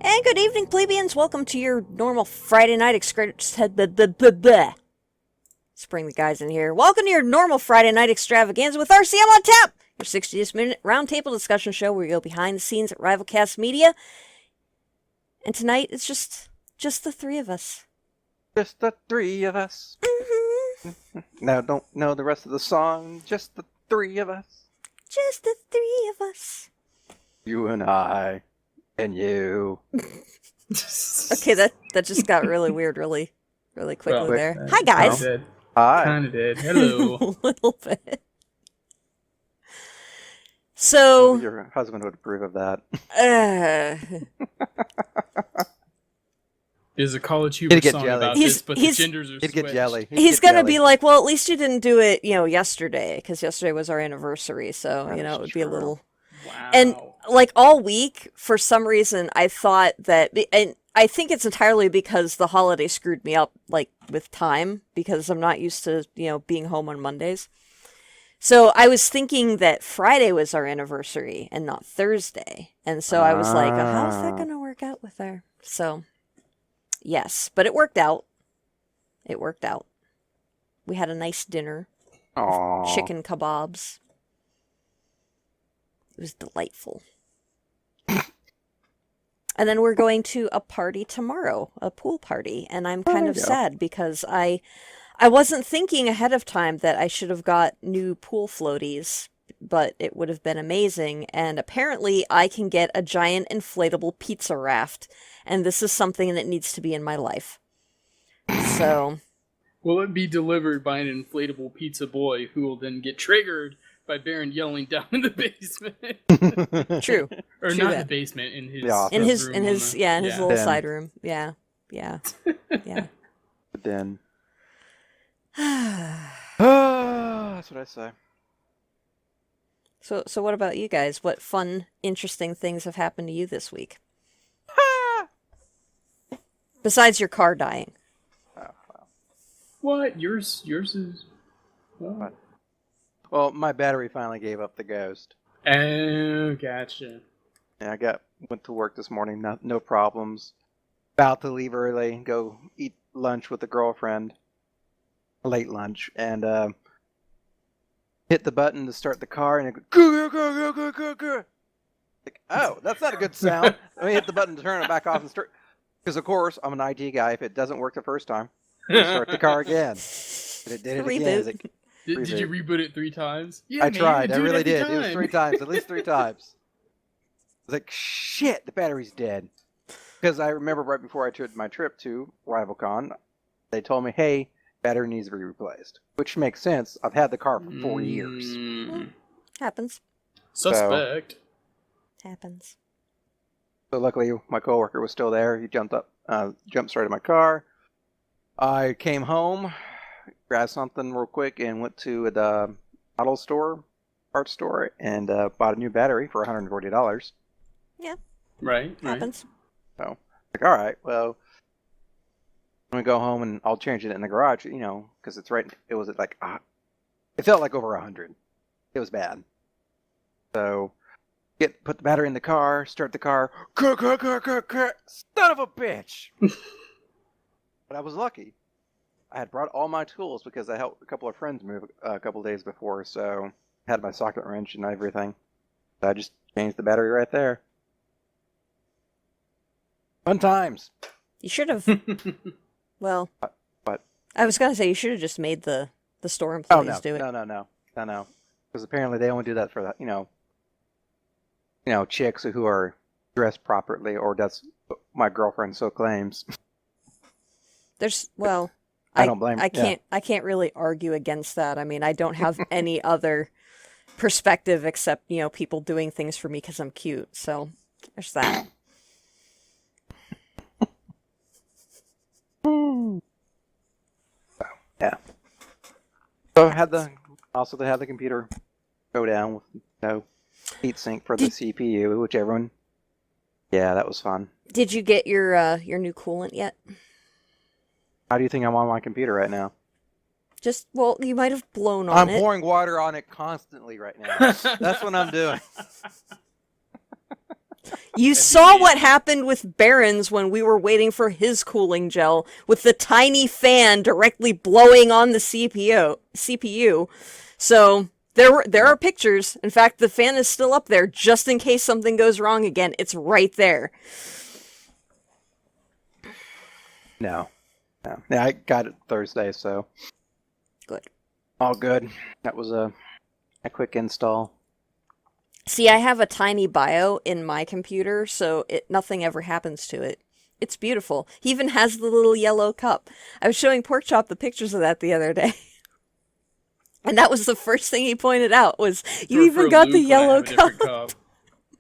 And good evening, plebeians. Welcome to your normal Friday night Let's bring the guys in here. Welcome to your normal Friday night extravaganza with RCM on tap, your 60-minute roundtable discussion show where you go behind the scenes at RivalCast Media. And tonight it's just the three of us. Just the three of us. Mm-hmm. Now, don't know the rest of the song. Just the three of us. Just the three of us. You and I. And you. Okay, that just got really weird really quickly there. Hi, guys. Hi. Kind of did. Hello. A little bit. So... Your husband would approve of that. There's a College Humor song jelly. about this, but the genders are He'd switched. get jelly. He's gonna be like, well, at least you didn't do it, yesterday, because yesterday was our anniversary, so, it would be a little... Wow. And, all week, for some reason, I thought that... And I think it's entirely because the holiday screwed me up, with time, because I'm not used to, being home on Mondays. So I was thinking that Friday was our anniversary, and not Thursday. And so I was like, how's that gonna work out with her? So... Yes, but it worked out. It worked out. We had a nice dinner. Aww. Chicken kebabs. It was delightful. And then we're going to a party tomorrow, a pool party, and I'm kind of sad because I wasn't thinking ahead of time that I should have got new pool floaties, but it would have been amazing, and apparently I can get a giant inflatable pizza raft, and this is something that needs to be in my life. So... Will it be delivered by an inflatable pizza boy who will then get triggered by Baron yelling down in the basement? True. Or True not that. the basement, in his In his room his little Den. side room. Yeah. The den. That's what I say. So what about you guys? What fun, interesting things have happened to you this week? Besides your car dying. What? Yours is... What? Well, my battery finally gave up the ghost. Oh, gotcha. Yeah, went to work this morning, no problems. About to leave early, go eat lunch with a girlfriend. Late lunch, and hit the button to start the car, and it goes, go. Like, oh, that's not a good sound. Let me hit the button to turn it back off and start. Because, of course, I'm an IT guy. If it doesn't work the first time, you start the car again. And it did it again. Like, did you reboot it 3 times? Yeah, I tried. I really did. Time. It was 3 times, at least 3 times. I was like, shit, the battery's dead. Because I remember right before I took my trip to RivalCon, they told me, hey, battery needs to be replaced. Which makes sense. I've had the car for 4 years. Happens. Suspect. Happens. So luckily, my coworker was still there. He jump started my car. I came home, grabbed something real quick, and went to the model store, parts store, and bought a new battery for $140. Yeah. Right. Happens. So, all right, well, I'm gonna go home and I'll change it in the garage, because it's right. It was it felt like over 100. It was bad. So. Put the battery in the car, start the car, son of a bitch! But I was lucky. I had brought all my tools because I helped a couple of friends move a couple of days before, so I had my socket wrench and everything. So I just changed the battery right there. Fun times! You should have... Well... What? I was going to say, you should have just made the store employees do it. No. Because apparently they only do that for chicks who are dressed properly, or that's what my girlfriend so claims. I don't blame. I can't really argue against that. I mean, I don't have any other perspective except people doing things for me because I'm cute. So there's that. Yeah. So they had the computer go down with no heatsink for the CPU, which everyone. Yeah, that was fun. Did you get your new coolant yet? How do you think I'm on my computer right now? You might have blown on it. I'm pouring water on it constantly right now. That's what I'm doing. You saw what happened with Baron's when we were waiting for his cooling gel, with the tiny fan directly blowing on the CPU. So there are pictures. In fact, the fan is still up there just in case something goes wrong again. It's right there. No. Yeah, I got it Thursday, so Good. all good. That was a quick install. See, I have a tiny bio in my computer, so nothing ever happens to it. It's beautiful. He even has the little yellow cup. I was showing Porkchop the pictures of that the other day. And that was the first thing he pointed out was, you even got the yellow cup.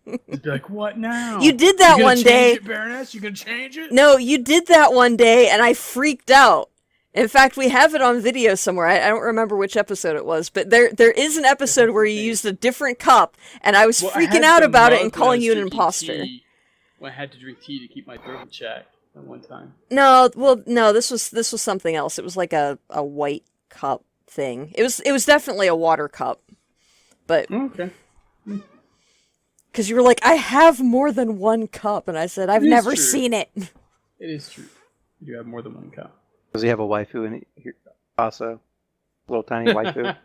He'd be like, what now? You did that one day. It, Baroness? You gonna change it? No, you did that one day, and I freaked out. In fact, we have it on video somewhere. I don't remember which episode it was, but there is an episode where you used a different cup, and I was freaking out about it and calling you an imposter. Well, I had to drink tea to keep my throat in check at one time. No, this was something else. It was like a white cup thing. It was definitely a water cup, but okay. Because you were like, I have more than one cup, and I said, I've never seen it. It is true. You do have more than one cup. Does he have a waifu in here also? Little tiny waifu?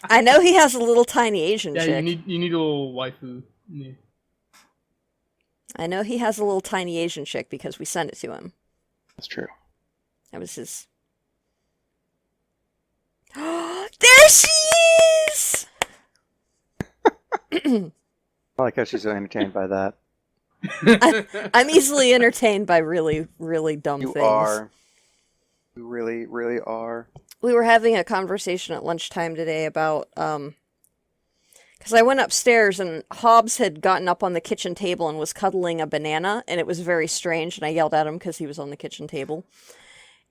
I know he has a little tiny Asian chick. Yeah, you need a little waifu. Yeah. I know he has a little tiny Asian chick because we sent it to him. That's true. That was his... There she is! I like how she's so entertained by that. I'm easily entertained by really, really dumb things. You are. You really, really are. We were having a conversation at lunchtime today about, because I went upstairs and Hobbs had gotten up on the kitchen table and was cuddling a banana, and it was very strange, and I yelled at him because he was on the kitchen table.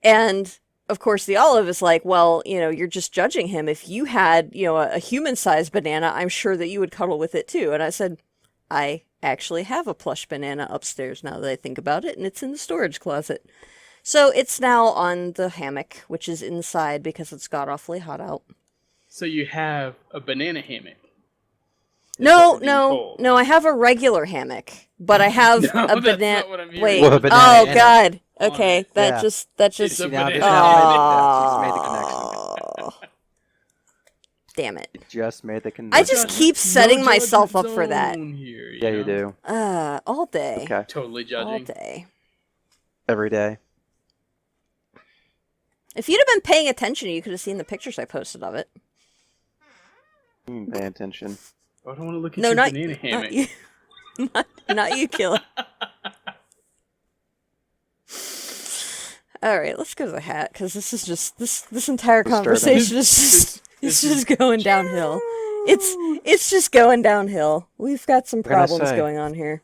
And, of course, the Olive is like, well, you're just judging him. If you had, a human-sized banana, I'm sure that you would cuddle with it, too. And I said, I actually have a plush banana upstairs now that I think about it, and it's in the storage closet. So it's now on the hammock, which is inside because it's got awfully hot out. So you have a banana hammock? No, I have a regular hammock, but I have a banana. What I'm Wait, well, oh god. Okay, that just. It's a banana. She's made the connection. Damn it! You just made the connection. I just keep setting myself up for that. Here, yeah, you do. All day. Okay. Totally judging. All day. Every day. If you'd have been paying attention, you could have seen the pictures I posted of it. Pay attention. I don't want to look at your banana hammock. Not you, Killer. All right, let's go to the hat because this is just this entire conversation is just going downhill. It's just going downhill. We've got some problems going on here.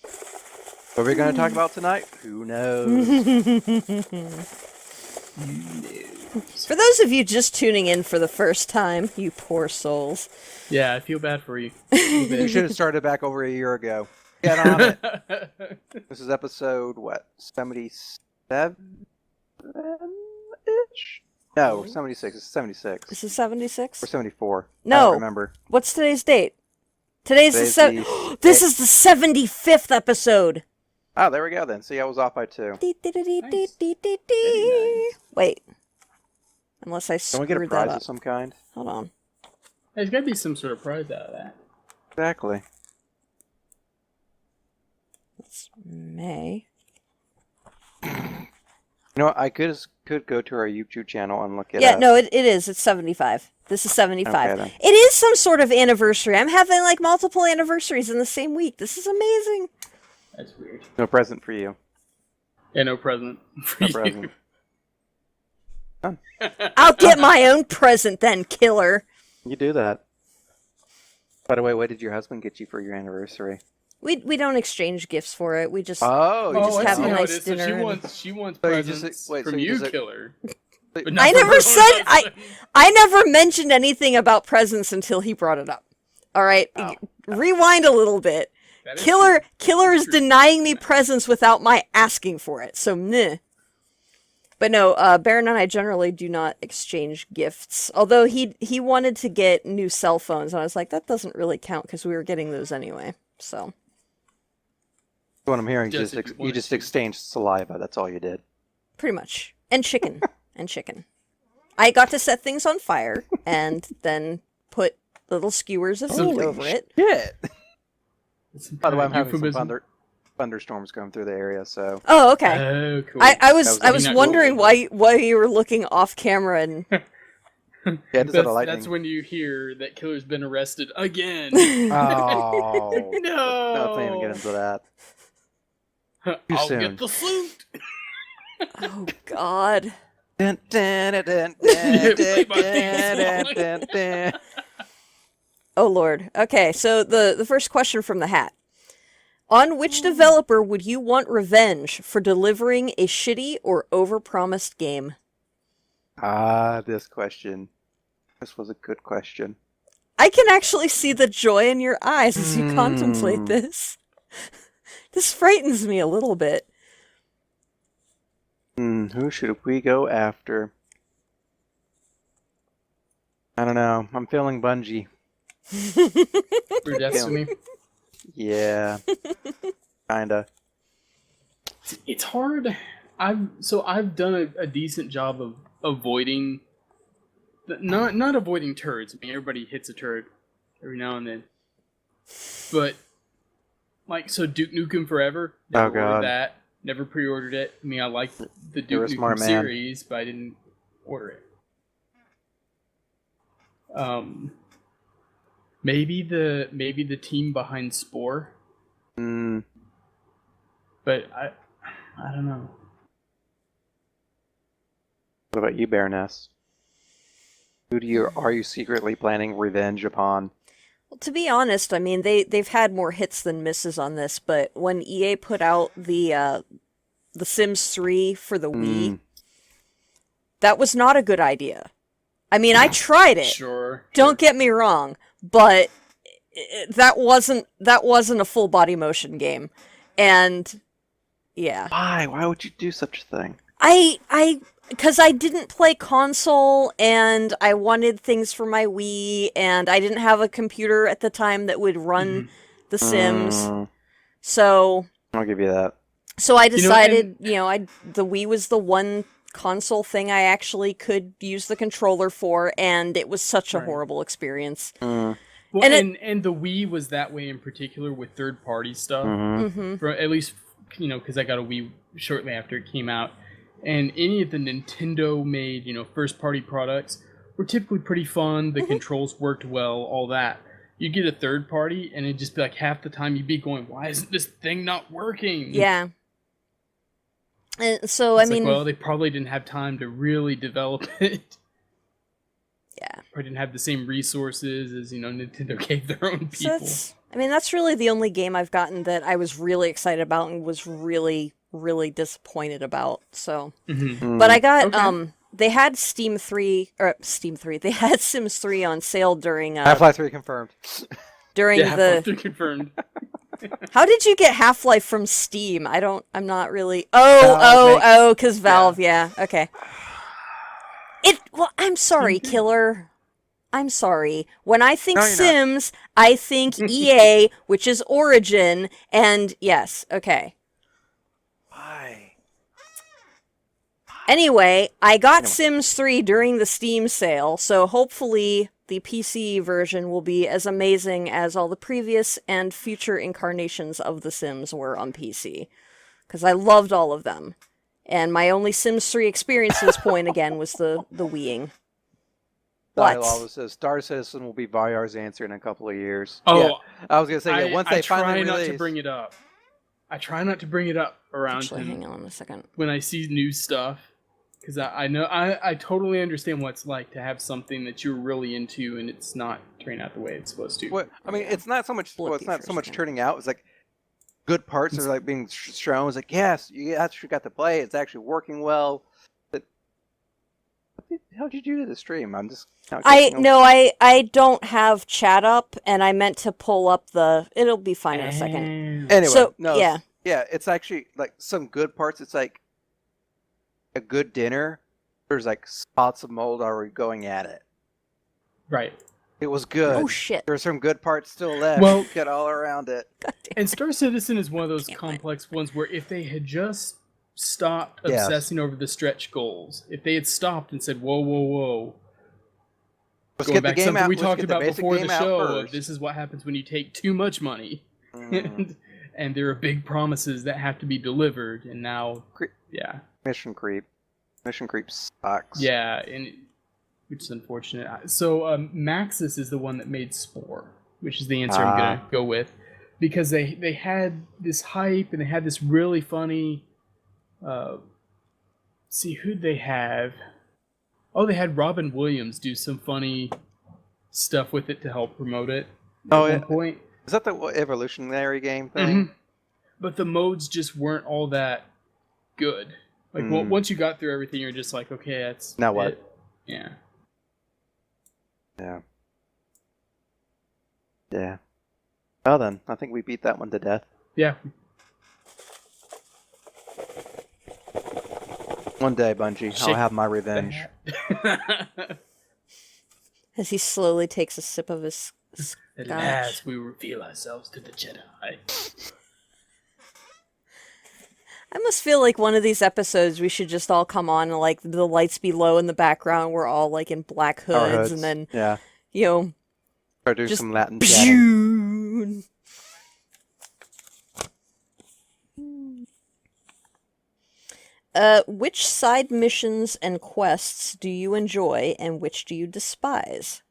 What are we going to talk about tonight? Who knows? For those of you just tuning in for the first time, you poor souls. Yeah, I feel bad for you. You should have started back over a year ago. Get on it. This is episode, 77-ish? No, 76. It's 76. This is 76? Or 74. No. I don't remember. What's today's date? This is the 75th episode. Oh, there we go then. See, I was off by 2. Wait. Unless I Don't screwed we get a that prize up. of some kind? Hold on. There's got to be some sort of prize out of that. Exactly. It's May. You know what? I could go to our YouTube channel and look at it. Yeah, no, it is. It's 75. This is 75. Okay, then. It is some sort of anniversary. I'm having like multiple anniversaries in the same week. This is amazing. That's weird. No present for you. Yeah, no present for No you. present. Done. I'll get my own present then, Killer. You do that. By the way, what did your husband get you for your anniversary? We don't exchange gifts for it. We just Oh, you just I have see a how nice it is. So dinner she wants So you presents just- wait, from so you you, just- Killer. But I not from never her said husband. I never mentioned anything about presents until he brought it up. All right, Oh. rewind a little bit. That is Killer is true. denying me presents without my asking for it. So meh. But no, Baron and I generally do not exchange gifts. Although he wanted to get new cell phones, and I was like, that doesn't really count because we were getting those anyway. So What I'm hearing, Just you if you wanted just to. exchanged saliva. That's all you did. Pretty much. And chicken. And chicken. I got to set things on fire and then put little skewers of meat over it. Yeah. Some By the way, I'm kind of having some euphemism. thunderstorms going through the area, so Oh, okay. Oh, cool. I was That was not wondering cool. why you were looking off camera and yeah, just had a lightning. That's when you hear that Killer's been arrested again. Oh No. not planning to get into that. Too I'll soon. get the flute. oh god. Dun, dun, dun, dun, Play dun, my theme dun, song. dun, dun. Oh lord. Okay, so the first question from the hat. On which developer would you want revenge for delivering a shitty or overpromised game? This question. This was a good question. I can actually see the joy in your eyes as you contemplate this. This frightens me a little bit. Who should we go after? I don't know. I'm feeling Bungie. For Destiny. Yeah. Kinda. It's hard. I've done a decent job of avoiding, not avoiding turds. I mean, everybody hits a turd every now and then. But like, so Duke Nukem Forever. Never ordered that. Never pre-ordered it. I mean, I liked the Duke Nukem series, but I didn't order it. Maybe the team behind Spore. But I don't know. What about you, Baroness? Who are you secretly planning revenge upon? Well, to be honest, I mean they've had more hits than misses on this, but when EA put out the Sims 3 for the Wii, that was not a good idea. I mean, I tried it. Sure. Don't get me wrong, but that wasn't a full body motion game, and yeah. Why? Why would you do such a thing? Because I didn't play console, and I wanted things for my Wii, and I didn't have a computer at the time that would run The Sims. So I'll give you that. So I decided, the Wii was the one console thing I actually could use the controller for, and it was such a horrible experience. Well, and the Wii was that way in particular with third-party stuff. For, at least, because I got a Wii shortly after it came out. And any of the Nintendo-made, first-party products were typically pretty fun. The controls worked well, all that. You'd get a third-party, and it'd just be like half the time you'd be going, why isn't this thing not working? Yeah. And so, I mean... well, they probably didn't have time to really develop it. Yeah. Or didn't have the same resources as, Nintendo gave their own people. So that's really the only game I've gotten that I was really excited about and was really, really disappointed about. So, but I got they had they had Sims 3 on sale during Half-Life 3 confirmed. During Half-Life 3 confirmed. How did you get Half-Life from Steam? I'm not really. Because Valve, yeah. Okay. I'm sorry, Killer. I'm sorry. When I think Sims, I think EA, which is Origin, and yes, okay. Why? Anyway, I got Sims 3 during the Steam sale, so hopefully the PC version will be as amazing as all the previous and future incarnations of The Sims were on PC. Because I loved all of them. And my only Sims 3 experience to this point, again, was the Wiiing. Dialogue says Star Citizen will be Varyar's answer in a couple of years. Oh, yeah. I was gonna say once they finally release. I try not to bring it up. I try not to bring it up around Actually, him hang on a second. when I see new stuff, because I know I totally understand what it's like to have something that you're really into and it's not turning out the way it's supposed to. Well, I mean, it's not so much. Well, it's not so much turning out. It's like good parts are like being shown. It's like yes, you actually got to play. It's actually working well. How'd you do to the stream? I'm just. I don't have chat up, and I meant to pull up the. It'll be fine in a second. Anyway, yeah. It's actually like some good parts. It's like a good dinner. There's like spots of mold already going at it. Right. It was good. Oh shit! There's some good parts still left. Well- Get all around it. God damn. And Star Citizen is one of those Damn it. complex ones where if they had just stopped Yes. obsessing over the stretch goals, if they had stopped and said, "Whoa, whoa, whoa," Let's going get the back game something out. we Let's talked get the about basic before the game out show, of first. this is what happens when you take too much money, Mm. and there are big promises that have to be delivered, and now, Cre- yeah, Mission creep. Mission creep sucks. yeah, and which is unfortunate. So Maxis is the one that made Spore, which is the answer I'm gonna go with, because they had this hype and they had this really funny. See who'd they have? Oh, they had Robin Williams do some funny stuff with it to help promote it. Oh, at yeah. one point. Is that the evolutionary game thing? Mhm. But the modes just weren't all that good. Like Mm. once you got through everything, you're just like, okay, that's Now what? it. Yeah. Yeah. Yeah. Well then, I think we beat that one to death. Yeah. One day, Bungie, I'll Shake have my revenge. As he slowly takes a sip of his. At Gosh. last, we reveal ourselves to the Jedi. I must feel like one of these episodes we should just all come on and like the lights be low in the background. We're all like in black Our hoods, and then yeah, you know, or do just some Latin chatting. Which side missions and quests do you enjoy, and which do you despise?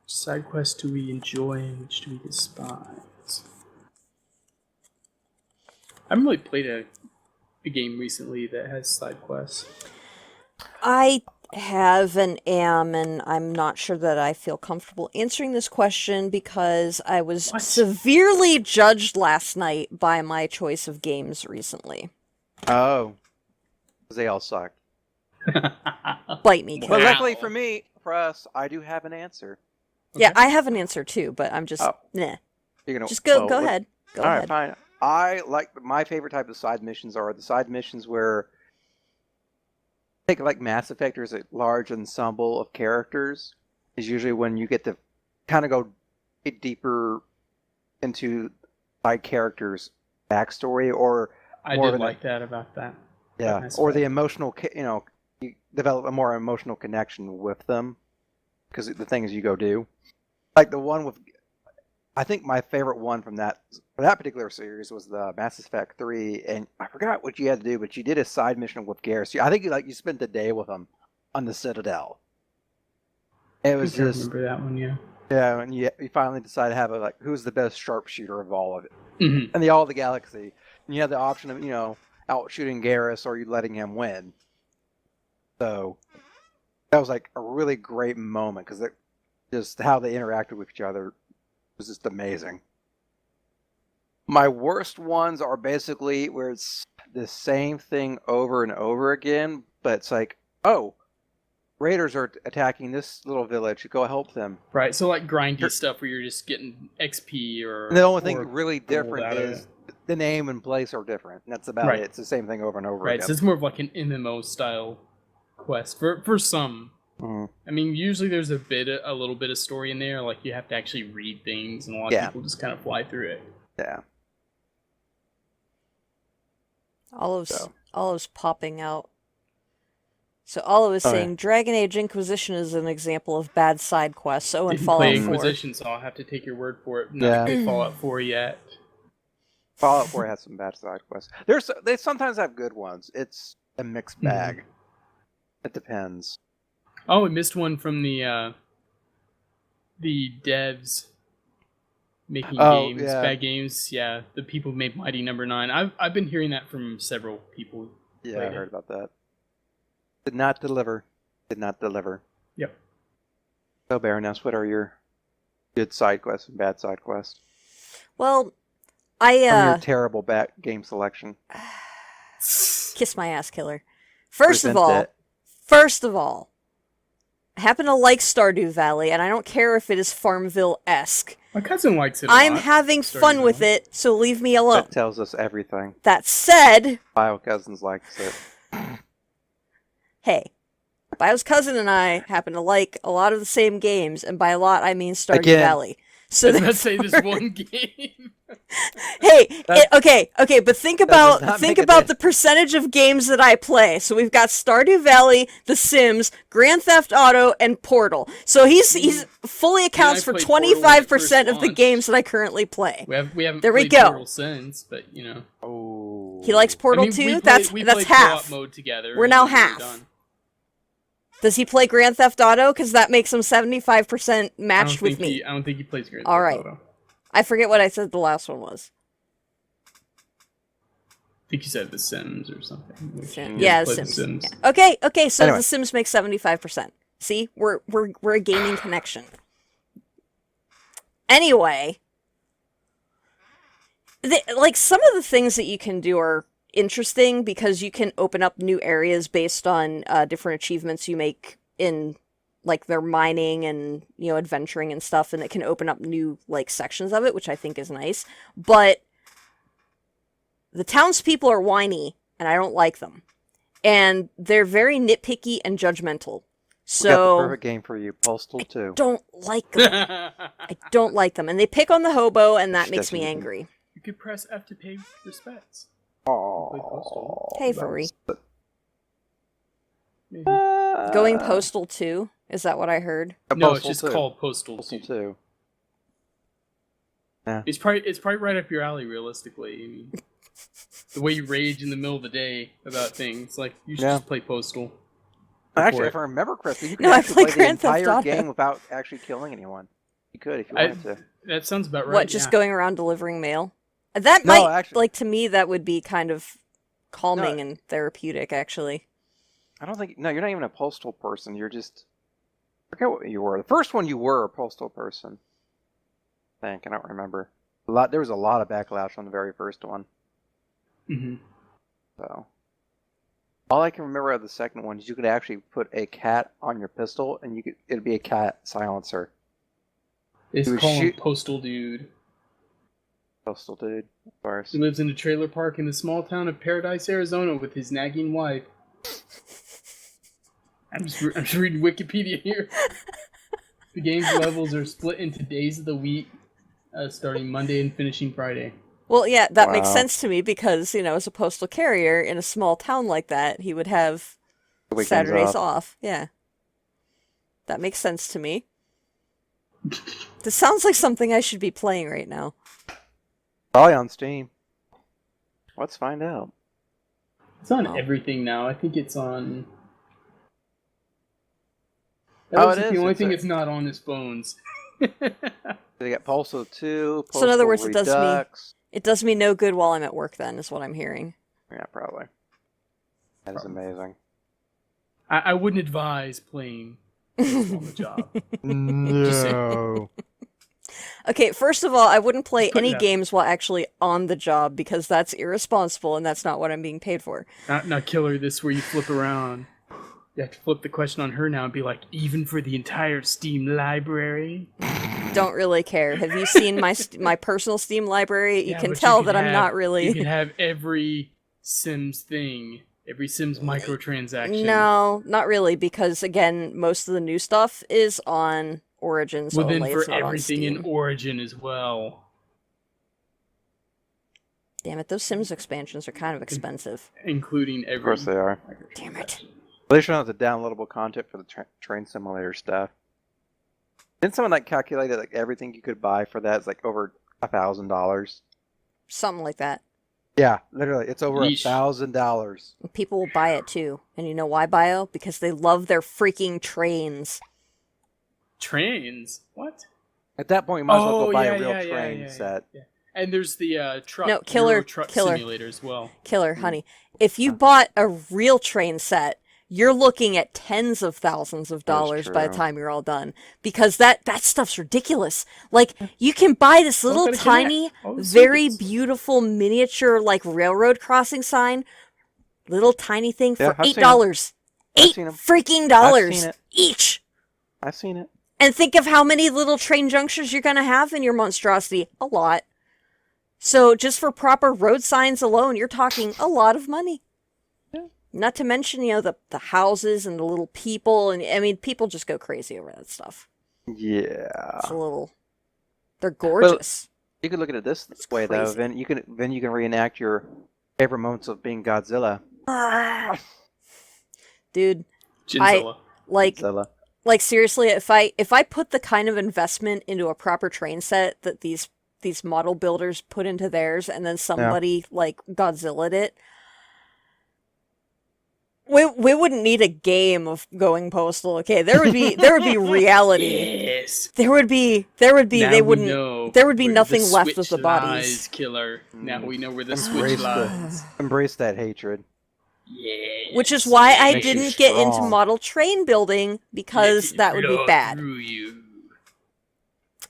Side quests do we enjoy and which do we despise? I haven't really played a game recently that has side quests. I have and am, and I'm not sure that I feel comfortable answering this question because I was What? severely judged last night by my choice of games recently. Oh, 'cause they all suck. Bite me, Well, Kate. luckily for us, I do have an answer. Yeah, I have an answer too, but I'm just Oh. nah. You're gonna Just go well, go what- ahead. Go All right, ahead. fine. I like my favorite type of side missions are the side missions where take like Mass Effect or is a large ensemble of characters is usually when you get to kind of go deeper into side characters' backstory or I more did of an- like that about that. yeah, Mass or the Effect. emotional, you develop a more emotional connection with them because the things you go do, like the one with, I think my favorite one from that particular series was the Mass Effect 3, and I forgot what you had to do, but you did a side mission with Garrus. I think you spent the day with him on the Citadel. It was I can just remember that one, yeah. yeah, and you finally decide to have who's the best sharpshooter of all of it, Mm-hmm. and all the galaxy, and you have the option of out shooting Garrus or you letting him win. So that was like a really great moment because just how they interacted with each other was just amazing. My worst ones are basically where it's the same thing over and over again, but it's like, oh, raiders are attacking this little village. Go help them. Right, so like grindy stuff where you're just getting XP or. And the only thing or really gold different out of is it. the name and place are different. And that's about Right. it. It's the same thing over and over Right, again. so it's more of like an MMO style quest for some. Mhm. I mean, usually there's a little bit of story in there. Like you have to actually read things, and a lot of Yeah. people just kind of fly through it. Yeah. Olive's popping out. So Olive is Oh, saying Dragon Age Inquisition is an example of bad side quests. Oh, and Didn't Fallout play 4. Inquisition, so I'll have to take your word for it. Yeah. Not played Fallout 4 yet. Fallout 4 has some bad side quests. They sometimes have good ones. It's a mixed bag. It depends. Oh, we missed one from the devs making games, yeah. bad games. Yeah, the people who made Mighty Number 9. I've been hearing that from several people. Yeah, I Played it. heard about that. Did not deliver. Did not deliver. Yep. So, Baroness, what are your good side quests and bad side quests? Well, From your I terrible game selection. kiss my ass, killer. First of Resent all, I happen to like Stardew Valley, and I don't care if it is Farmville-esque. My cousin likes it a I'm lot. having Stardew fun with Valley. it, so leave me alone. That tells us everything. That said, Bio Cousins likes it. hey, Bio's cousin and I happen to like a lot of the same games, and by a lot I mean Stardew Again. Valley. So Let's say this one game. Hey, okay, but think does about not think make it about in. the percentage of games that I play. So we've got Stardew Valley, The Sims, Grand Theft Auto, and Portal. So he's fully accounts for played Portal when it 25% of first the launched. games that I currently play. We haven't There we played go. Portal since, but Oh. He likes Portal I mean, too. we That's played half. co-op mode together. We're and now then we were half. done. Does he play Grand Theft Auto? Because that makes him 75% I don't matched with think me. I don't think he plays Grand All Theft right. Auto. I forget what I said the last one was. I think you said The Sims or something. Yeah, play The The Sims. Sims. Yeah. Okay, so Anyway. The Sims makes 75%. See? We're a gaming connection. Anyway, like some of the things that you can do are interesting because you can open up new areas based on different achievements you make in like their mining and adventuring and stuff, and it can open up new like sections of it, which I think is nice. But the townspeople are whiny, and I don't like them, and they're very nitpicky and judgmental. We got the So perfect game for you, Postal 2. don't like them. I don't like them, and they pick on the hobo, and that She makes me doesn't. angry. You could press F to pay respects. Oh, Hey, furry. Maybe. Going postal too? Is that what I heard? No, it's just called Postal Postal 2. 2. It's probably right up your alley, realistically. I mean, the way you rage in the middle of the day about things, like you should Yeah. just play Postal. Actually, if I remember correctly, you could No, I actually play play the Grand Theft entire Auto. game without actually killing anyone. You could if you I- wanted to. That sounds about right. What, just yeah. going around delivering mail? That No, might, actually- like, to me, that would be kind of calming No. and therapeutic, actually. I don't think. No, you're not even a postal person. You're just. I forget what you were. The first one you were a postal person. I think. I don't remember. There was a lot of backlash on the very first one. Mm-hmm. So. All I can remember of the second one is you could actually put a cat on your pistol, and it'd be a cat silencer. It's You would called shoot- Postal Dude. Postal dude, of course. He lives in a trailer park in the small town of Paradise, Arizona, with his nagging wife. I'm just reading Wikipedia here. The game's levels are split into days of the week, starting Monday and finishing Friday. Well, yeah, that makes Wow. sense to me because, as a postal carrier in a small town like that, he would have The weekends Saturdays off. off. Yeah. That makes sense to me. This sounds like something I should be playing right now. Probably on Steam. Let's find out. It's on Oh. everything now. I think it's on. Oh, That was it is. the only It's thing a- it's not on his phones. They got Postal 2, Postal So in other words, it does me- Redux. It does me no good while I'm at work, then, is what I'm hearing. Yeah, probably. That is amazing. I wouldn't advise playing on the job. No. Okay, first of all, I wouldn't play Just put it any out. games while actually on the job because that's irresponsible and that's not what I'm being paid for. Not Killer, this where you flip around. You have to flip the question on her now and be like, even for the entire Steam library? Don't really care. Have you seen my personal Steam library? You Yeah, can but tell could that I'm have- not You really. can have every Sims thing, every Sims microtransaction. No, not really, because again, most of the new stuff is on Origins Well, then only. for It's not on everything in Steam. Origin as well, Damn it, those Sims expansions are kind of expensive. including every. Of course they are. Damn it. They should have the downloadable content for the train simulator stuff. Didn't someone calculated everything you could buy for that is over $1,000? Something like that. Yeah, literally, it's over Yeesh. $1,000. And people will buy it too. And you know why, Bio? Because they love their freaking trains. Trains? What? At that point, you might as well go buy yeah, a real yeah, train yeah. set. And there's the truck. No, Killer- Euro truck Killer. simulator as well. Killer, honey. If you bought a real train set, you're looking at tens of thousands of dollars by the true. time you're all done. Because that stuff's ridiculous. Like, you can buy this little gotta tiny, connect. All the very circuits. beautiful miniature, railroad crossing sign. Little tiny thing for Yeah, I've seen 'em. $8. I've $8 seen 'em. freaking I've dollars seen it. each. I've seen it. And think of how many little train junctures you're going to have in your monstrosity. A lot. So just for proper road signs alone, you're talking a lot of money. Not to mention, the houses and the little people, and I mean, people just go crazy over that stuff. Yeah. It's a little. They're gorgeous. You could look at it this It's way, though. crazy. Then you can reenact your favorite moments of being Godzilla. Dude, Ginzilla. Godzilla. like seriously, if I put the kind of investment into a proper train set that these model builders put into theirs, and then somebody like Godzilla'd it, we wouldn't need a game of going postal. Okay, there would be reality. Yes. There would be Now they we wouldn't know there would be where nothing the left of switch the bodies. lies, Killer. Now we know where the Embrace switch lies. Embrace that hatred. Yes. Which is why I Makes you didn't get into strong. model train building, because Let it that would be flow bad. through you.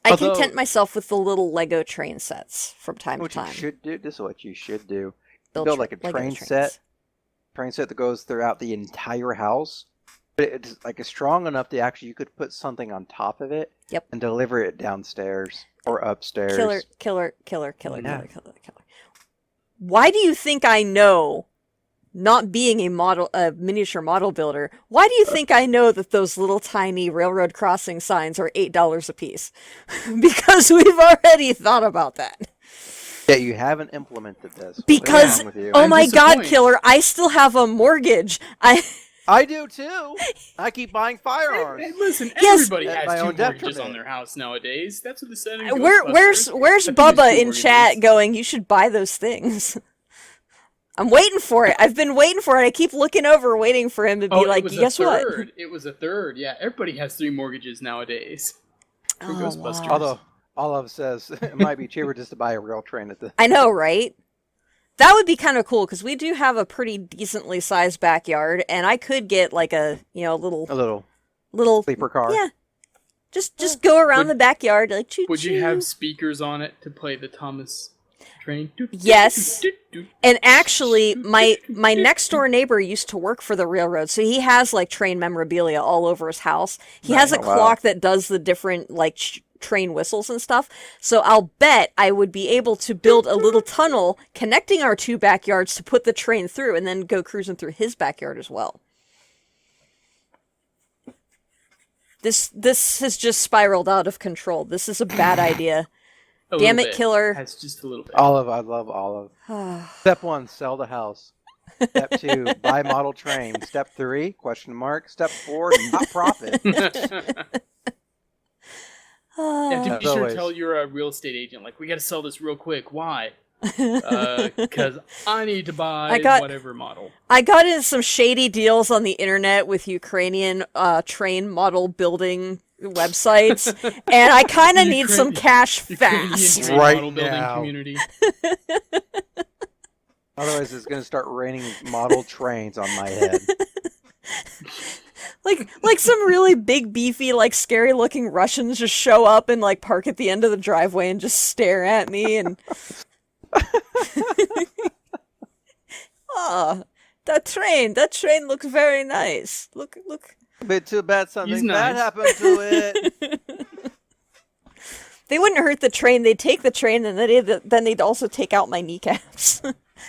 I Although- content myself with the little Lego train sets from time to What you time. should do. This is what you should do. Build Build like a Lego train trains. set. Train set that goes throughout the entire house. But it's like it's strong enough that actually you could put something on top of it. Yep. And deliver it downstairs or upstairs. Killer. Yeah. Why do you think I know, not being a miniature model builder, why do you think I know that those little tiny railroad crossing signs are $8 a piece? Because we've already thought about that. Yeah, you haven't implemented this. What's Because, wrong with you? oh I'm my god, disappointed. Killer, I still have a mortgage. I do too. I keep buying firearms. Hey, listen, Yes. everybody At has my 2 own mortgages detriment. on their house nowadays. That's what the setting. Where's I think there's Bubba 2 in chat mortgages. going, you should buy those things? I'm waiting for it. I've been waiting for it. I keep looking over, waiting for him to be Oh, like, it was guess a what? third. It was a third. Yeah, everybody has 3 mortgages nowadays. For Oh, Ghostbusters. wow. Although Olive says it might be cheaper just to buy a real train at the. I know, right? That would be kind of cool, because we do have a pretty decently sized backyard, and I could get like a A little little sleeper car. yeah, just go around Would- the backyard like choo Would you have speakers on it to play the Thomas train? Yes. And actually, my next door neighbor used to work for the railroad, so he has like train memorabilia all over his house. He has a Oh, wow. clock that does the different like train whistles and stuff. So I'll bet I would be able to build a little tunnel connecting our 2 backyards to put the train through, and then go cruising through his backyard as well. This has just spiraled out of control. This is a bad idea. A Damn little it, bit. Killer. That's just a little bit. Olive, I love Olive. Step 1, sell the house. Step 2, buy model train. Step 3, question mark. Step 4, not profit. Yeah, to be As sure always. to tell your real estate agent, like, we got to sell this real quick. Why? Because I need to buy whatever model. I got in some shady deals on the internet with Ukrainian train model building websites, and I kind of need some cash fast. Ukrainian train Right model building now. community. Otherwise, it's going to start raining model trains on my head. Like some really big, beefy, like scary looking Russians just show up and like park at the end of the driveway and just stare at me and that train looks very nice. Look. But too bad something He's bad nice. happened to it. They wouldn't hurt the train. They'd take the train, and then they'd also take out my kneecaps.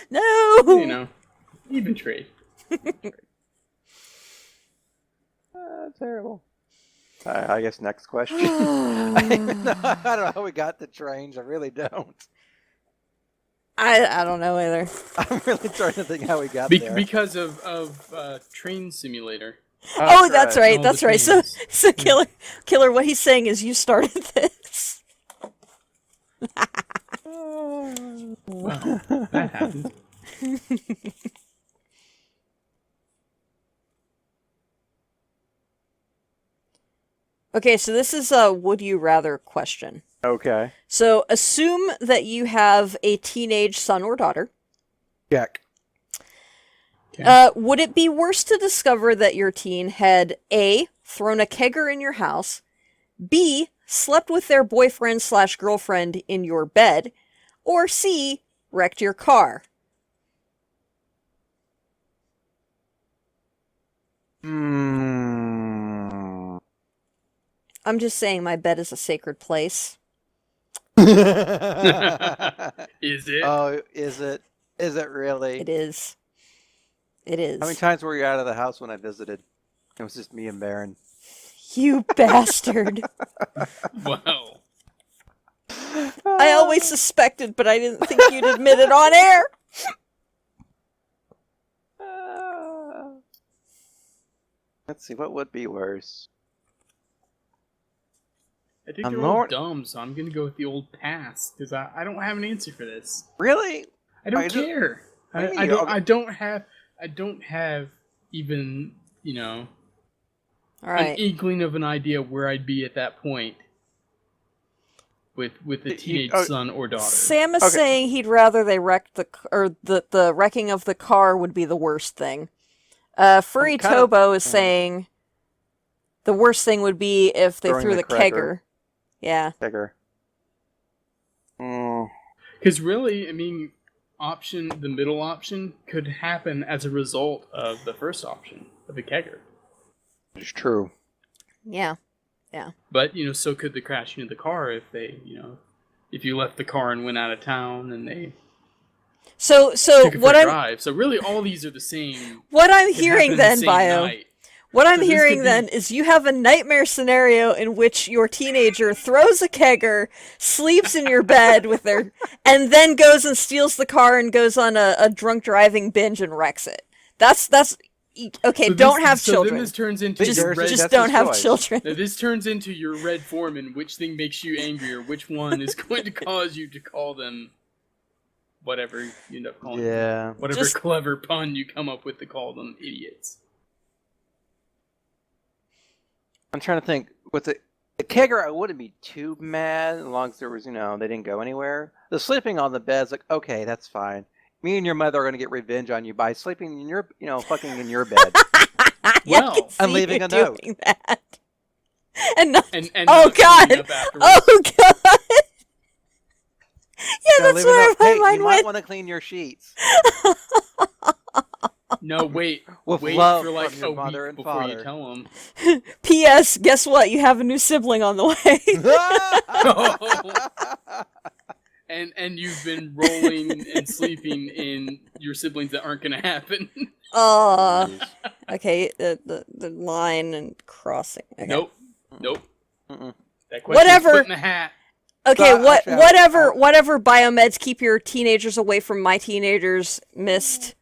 No! You know, even trade. Terrible. I guess next question. I don't know how we got the trains. I really don't. I don't know either. I'm really trying to think how we got there. Because of Train Simulator. Oh, that's right. All That's the right. So, trains. Killer, what he's saying is you started this. Well, that happened. Okay, so this is a would you rather question. Okay. So, assume that you have a teenage son or daughter. Check. Okay. Would it be worse to discover that your teen had A, thrown a kegger in your house, B, slept with their boyfriend/girlfriend in your bed, or C, wrecked your car? I'm just saying my bed is a sacred place. Is it? Oh, is it? Is it really? It is. It is. How many times were you out of the house when I visited? It was just me and Baron. You bastard. Wow. I always suspected, but I didn't think you'd admit it on air. Let's see, what would be worse? I think they're all dumb, so I'm gonna go with the old pass because I don't have an answer for this. Really? I don't care. I don't have even All right. an inkling of an idea where I'd be at that point with a teenage son or daughter. Sam is saying he'd rather they wrecked the wrecking of the car would be the worst thing. Furry Tobo is saying the worst thing would be if they threw the kegger. Yeah. Kegger. Because really, I mean, the middle option could happen as a result of the first option of the kegger. It's true. Yeah. Yeah. But, so could the crashing of the car if they, if you left the car and went out of town and they So took it what for a I'm drive. So really all these are the same. What I'm hearing then, Bio. Night. What I'm hearing then is you have a nightmare scenario in which your teenager throws a kegger, sleeps in your bed with their, and then goes and steals the car and goes on a drunk driving binge and wrecks it. That's okay. So don't have children. So then this turns into just don't have children. Now this turns into your red foreman. Which thing makes you angrier? Which one is going to cause you to call them whatever you end up calling them? Whatever clever pun you come up with to call them idiots. I'm trying to think. With the kegger, I wouldn't be too mad as long as there was, they didn't go anywhere. The sleeping on the bed's like, okay, that's fine. Me and your mother are going to get revenge on you by sleeping in your, fucking in your bed. Well, and leaving a note. That. And oh God! Oh God! Yeah, that's where my mind you went. might want to clean your sheets. No, wait With for love like from your a mother week and before father. you tell them. P.S. Guess what? You have a new sibling on the way. And you've been rolling and sleeping in your siblings that aren't going to happen. Okay, the line and crossing. Okay. Nope. That Whatever. put in the hat. Okay, whatever biomeds keep your teenagers away from my teenagers missed.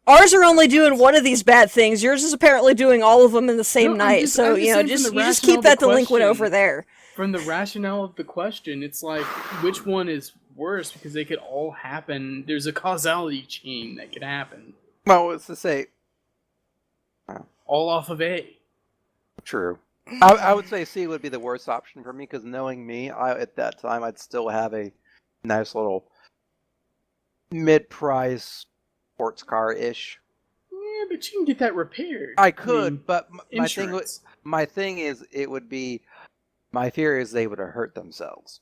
Ours are only doing one of these bad things. Yours is apparently doing all of them in the same night. You just keep that delinquent over there. From the rationale of the question, it's like, which one is worse? Because they could all happen. There's a causality chain that could happen. Well, what's to say? All off of A. True. I would say C would be the worst option for me, because knowing me, at that time, I'd still have a nice little mid-price sports car-ish. Yeah, but you can get that repaired. I could, but my thing is, it would be, my fear is they would have hurt themselves.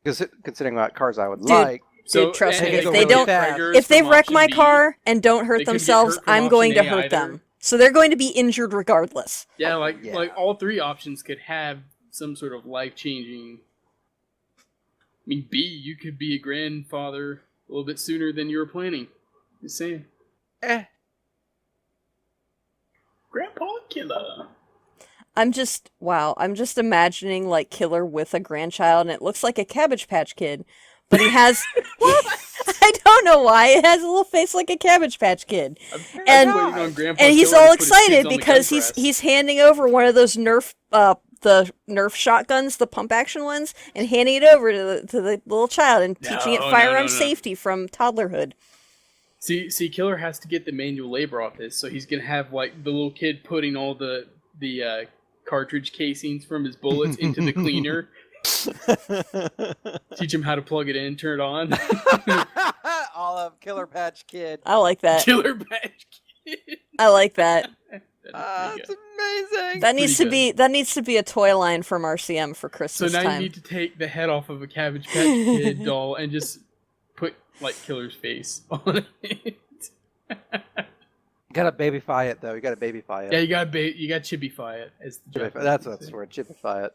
Because considering what cars I would like. Dude, trust me, if they wreck my car and don't hurt themselves, I'm going to hurt them. So they're going to be injured regardless. Yeah, like all three options could have some sort of life-changing. I mean, B, you could be a grandfather a little bit sooner than you were planning. Just saying. Grandpa Killer. I'm just imagining like Killer with a grandchild, and it looks like a Cabbage Patch Kid, but he has. I don't know why it has a little face like a Cabbage Patch Kid, and he's all excited because he's handing over one of those Nerf the Nerf shotguns, the pump action ones, and handing it over to the little child and teaching it firearm safety from toddlerhood. See, Killer has to get the manual labor off this, so he's gonna have like the little kid putting all the cartridge casings from his bullets into the cleaner. Teach him how to plug it in, turn it on. All of Killerpatch Kid. I like that. Killerpatch Kid. I like that. That's amazing. That needs to be a toy line from RCM for Christmas time. So now you need to take the head off of a Cabbage Patch Kid doll and just put like Killer's face on it. You gotta babyfy it though. You gotta babyfy it. Yeah, you got chibify it. That's what's the word. Chibify it.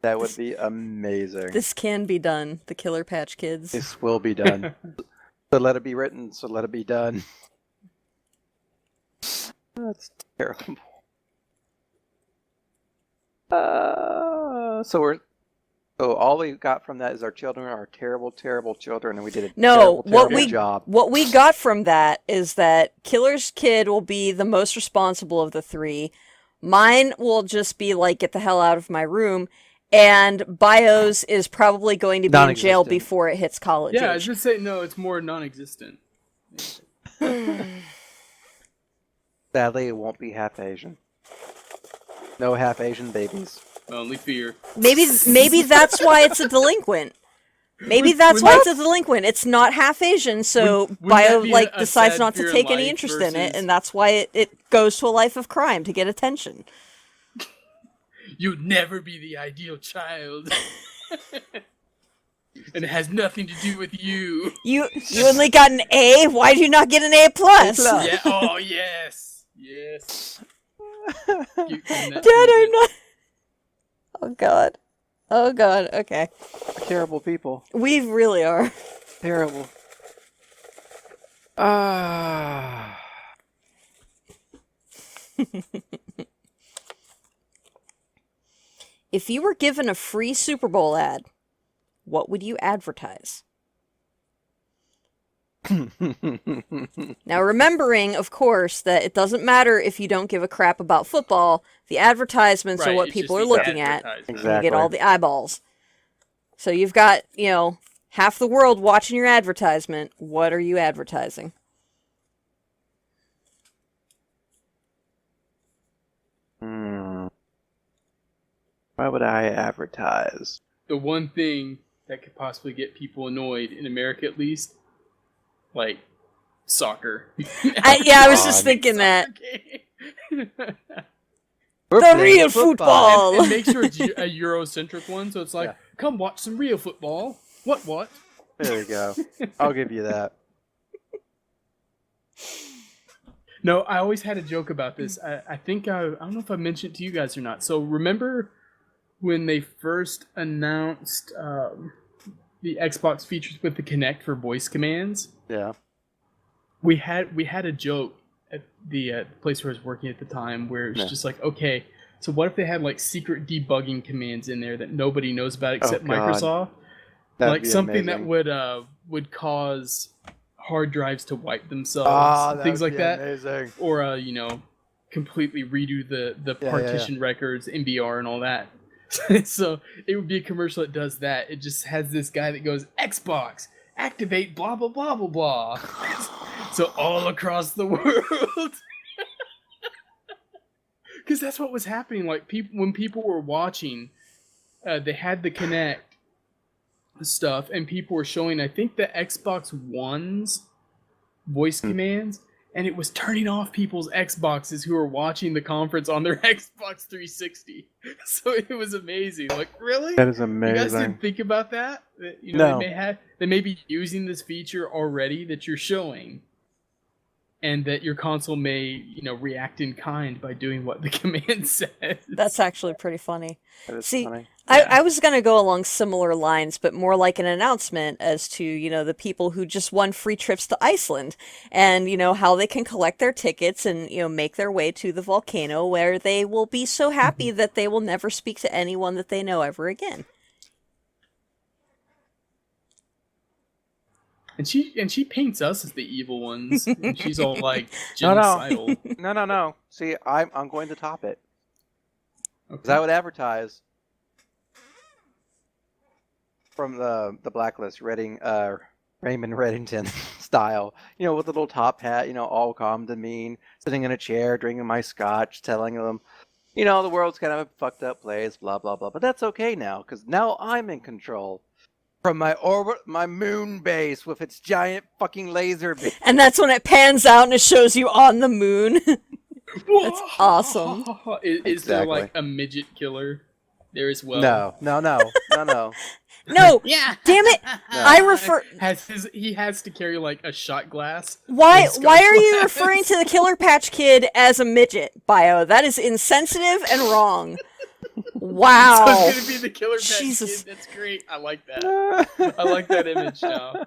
That would be amazing. This can be done. The Killerpatch Kids. This will be done. So let it be written, so let it be done. That's terrible. So all we got from that is our children are terrible, terrible children, and we did a terrible job. What we got from that is that Killer's kid will be the most responsible of the three. Mine will just be like, get the hell out of my room. And Bio's is probably going to be in jail before it hits college age. I was just saying, no, it's more non-existent. Sadly, it won't be half Asian. No half Asian babies. Only fear. Maybe that's why it's a delinquent. Maybe that's why it's a delinquent. It's not half Asian, so Bio decides not to take any interest in it, and that's why it goes to a life of crime to get attention. You'd never be the ideal child. And it has nothing to do with you. You only got an A? Why'd you not get an A+? Yeah. Oh, yes. Yes. Dad, I'm not... Oh god, okay. We're terrible people. We really are. Terrible. If you were given a free Super Bowl ad, what would you advertise? Now, remembering, of course, that it doesn't matter if you don't give a crap about football. The advertisements are what people are looking at. Exactly. You get all the eyeballs. So you've got, half the world watching your advertisement. What are you advertising? Why would I advertise? The one thing that could possibly get people annoyed, in America at least, like soccer. I was just thinking that. The real football! And make sure it's a Eurocentric one, so it's like, come watch some real football. What? There you go. I'll give you that. No, I always had a joke about this. I think, I don't know if I mentioned it to you guys or not. So remember when they first announced the Xbox features with the Kinect for voice commands? Yeah. We had a joke at the place where I was working at the time where it was just like, okay, so what if they had like secret debugging commands in there that nobody knows about except Microsoft? That'd like be something amazing. that would cause hard drives to wipe themselves, things like that. Amazing. Or completely redo the partition records, MBR and all that. So it would be a commercial that does that. It just has this guy that goes, Xbox, activate blah blah blah blah blah. So all across the world. Because that's what was happening. Like when people were watching, they had the Kinect stuff, and people were showing, I think, the Xbox One's voice commands, and it was turning off people's Xboxes who were watching the conference on their Xbox 360. So it was amazing. Like, really? That is amazing. You guys didn't think about that? No. They may be using this feature already that you're showing, and that your console may, react in kind by doing what the command says. That's actually pretty funny. That is See, funny. I was going to go along similar lines, but more like an announcement as to, the people who just won free trips to Iceland and, how they can collect their tickets and, make their way to the volcano where they will be so happy that they will never speak to anyone that they know ever again. And she paints us as the evil ones. And she's all like genocidal. No. See, I'm going to top it. Because I would advertise from the Blacklist Raymond Reddington style, with a little top hat, all calm and mean, sitting in a chair, drinking my scotch, telling them, the world's kind of a fucked up place, blah, blah, blah. But that's okay now, because now I'm in control. From my moon base with its giant fucking laser beam. And that's when it pans out and it shows you on the moon. That's awesome. Is there like a midget killer there as well? No. No. Yeah. Damn it. No. I refer. He has to carry like a shot glass. Why are you referring to the Killerpatch Kid as a midget, Bio? That is insensitive and wrong. Wow. So it's gonna be the Killerpatch Jesus. Kid. That's great. I like that. I like that image now.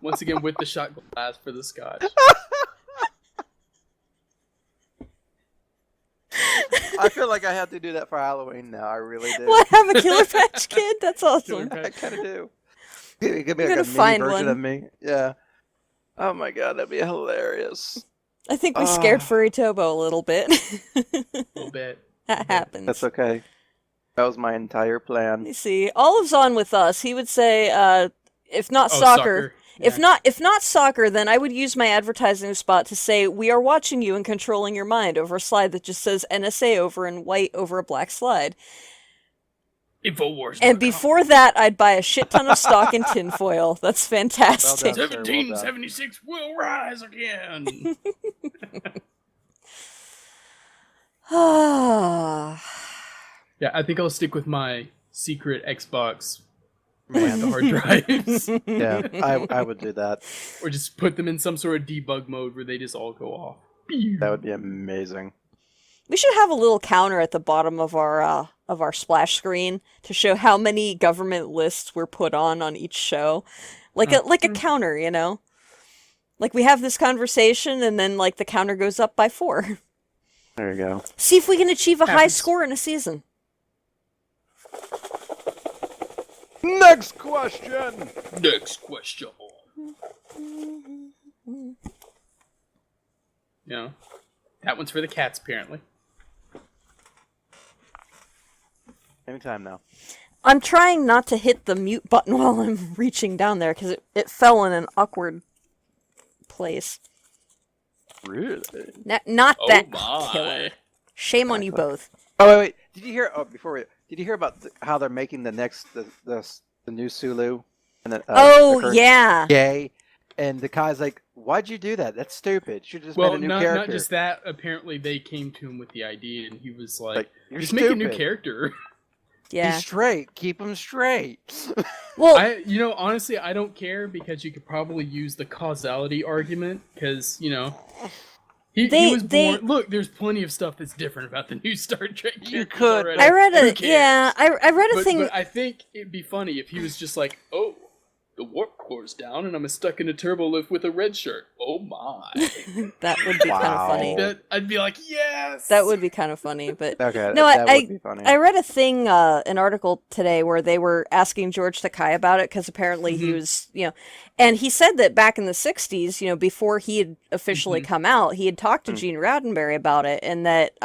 Once again, with the shot glass for the scotch. I feel like I have to do that for Halloween now. I really do. What? Have a Killerpatch Kid? That's awesome. I kind of do. It could be I'm like gonna a mini find version one. of me. Yeah. Oh my god, that'd be hilarious. I think we scared Furry Tobo a little bit. A little bit. That happens. That's okay. That was my entire Let plan. me see. Olive's on with us. He would say, if not Oh, soccer. Yeah. If not soccer, then I would use my advertising spot to say, "We are watching you and controlling your mind" over a slide that just says NSA over in white over a black slide. InfoWars. And before that, I'd buy a shit ton of stock in tinfoil. That's fantastic. Well done. 1776 will rise again. Yeah, I think I'll stick with my secret Xbox with the hard drives. Yeah, I would do that. Or just put them in some sort of debug mode where they just all go off. That would be amazing. We should have a little counter at the bottom of our splash screen to show how many government lists were put on each show, like a counter, you know. Like we have this conversation, and then like the counter goes up by 4. There you go. See if we can achieve a high Happens. score in a season. Next question. Next question. Yeah. That one's for the cats, apparently. Anytime now. I'm trying not to hit the mute button while I'm reaching down there because it fell in an awkward place. Really? Not Oh that my. killer. Shame on you both. Oh wait. Did you hear? Oh, did you hear about how they're making the new Sulu? And the, Oh yeah. Gay, and the guy's like, "Why'd you do that? That's stupid. You should just Well, made a new not character." just that. Apparently, they came to him with the idea, and he was like, "You're just stupid. make a new character." Yeah. Be straight. Keep him straight. Well, Honestly, I don't care because you could probably use the causality argument because, he was born. Look, there's plenty of stuff that's different about the new Star Trek. You characters could. already. I read Who a cares? I read a thing. But I think it'd be funny if he was just like, "Oh, the warp core's down, and I'm stuck in a turbo lift with a red shirt. Oh my!" That would be kind of Wow. funny. I'd be like, "Yes." That would be kind of funny, but Okay. no, that would be funny. I read a thing, an article today where they were asking George Takei about it because apparently he was, and he said that back in the '60s, before he had officially come out, he had talked to Gene Roddenberry about it, and that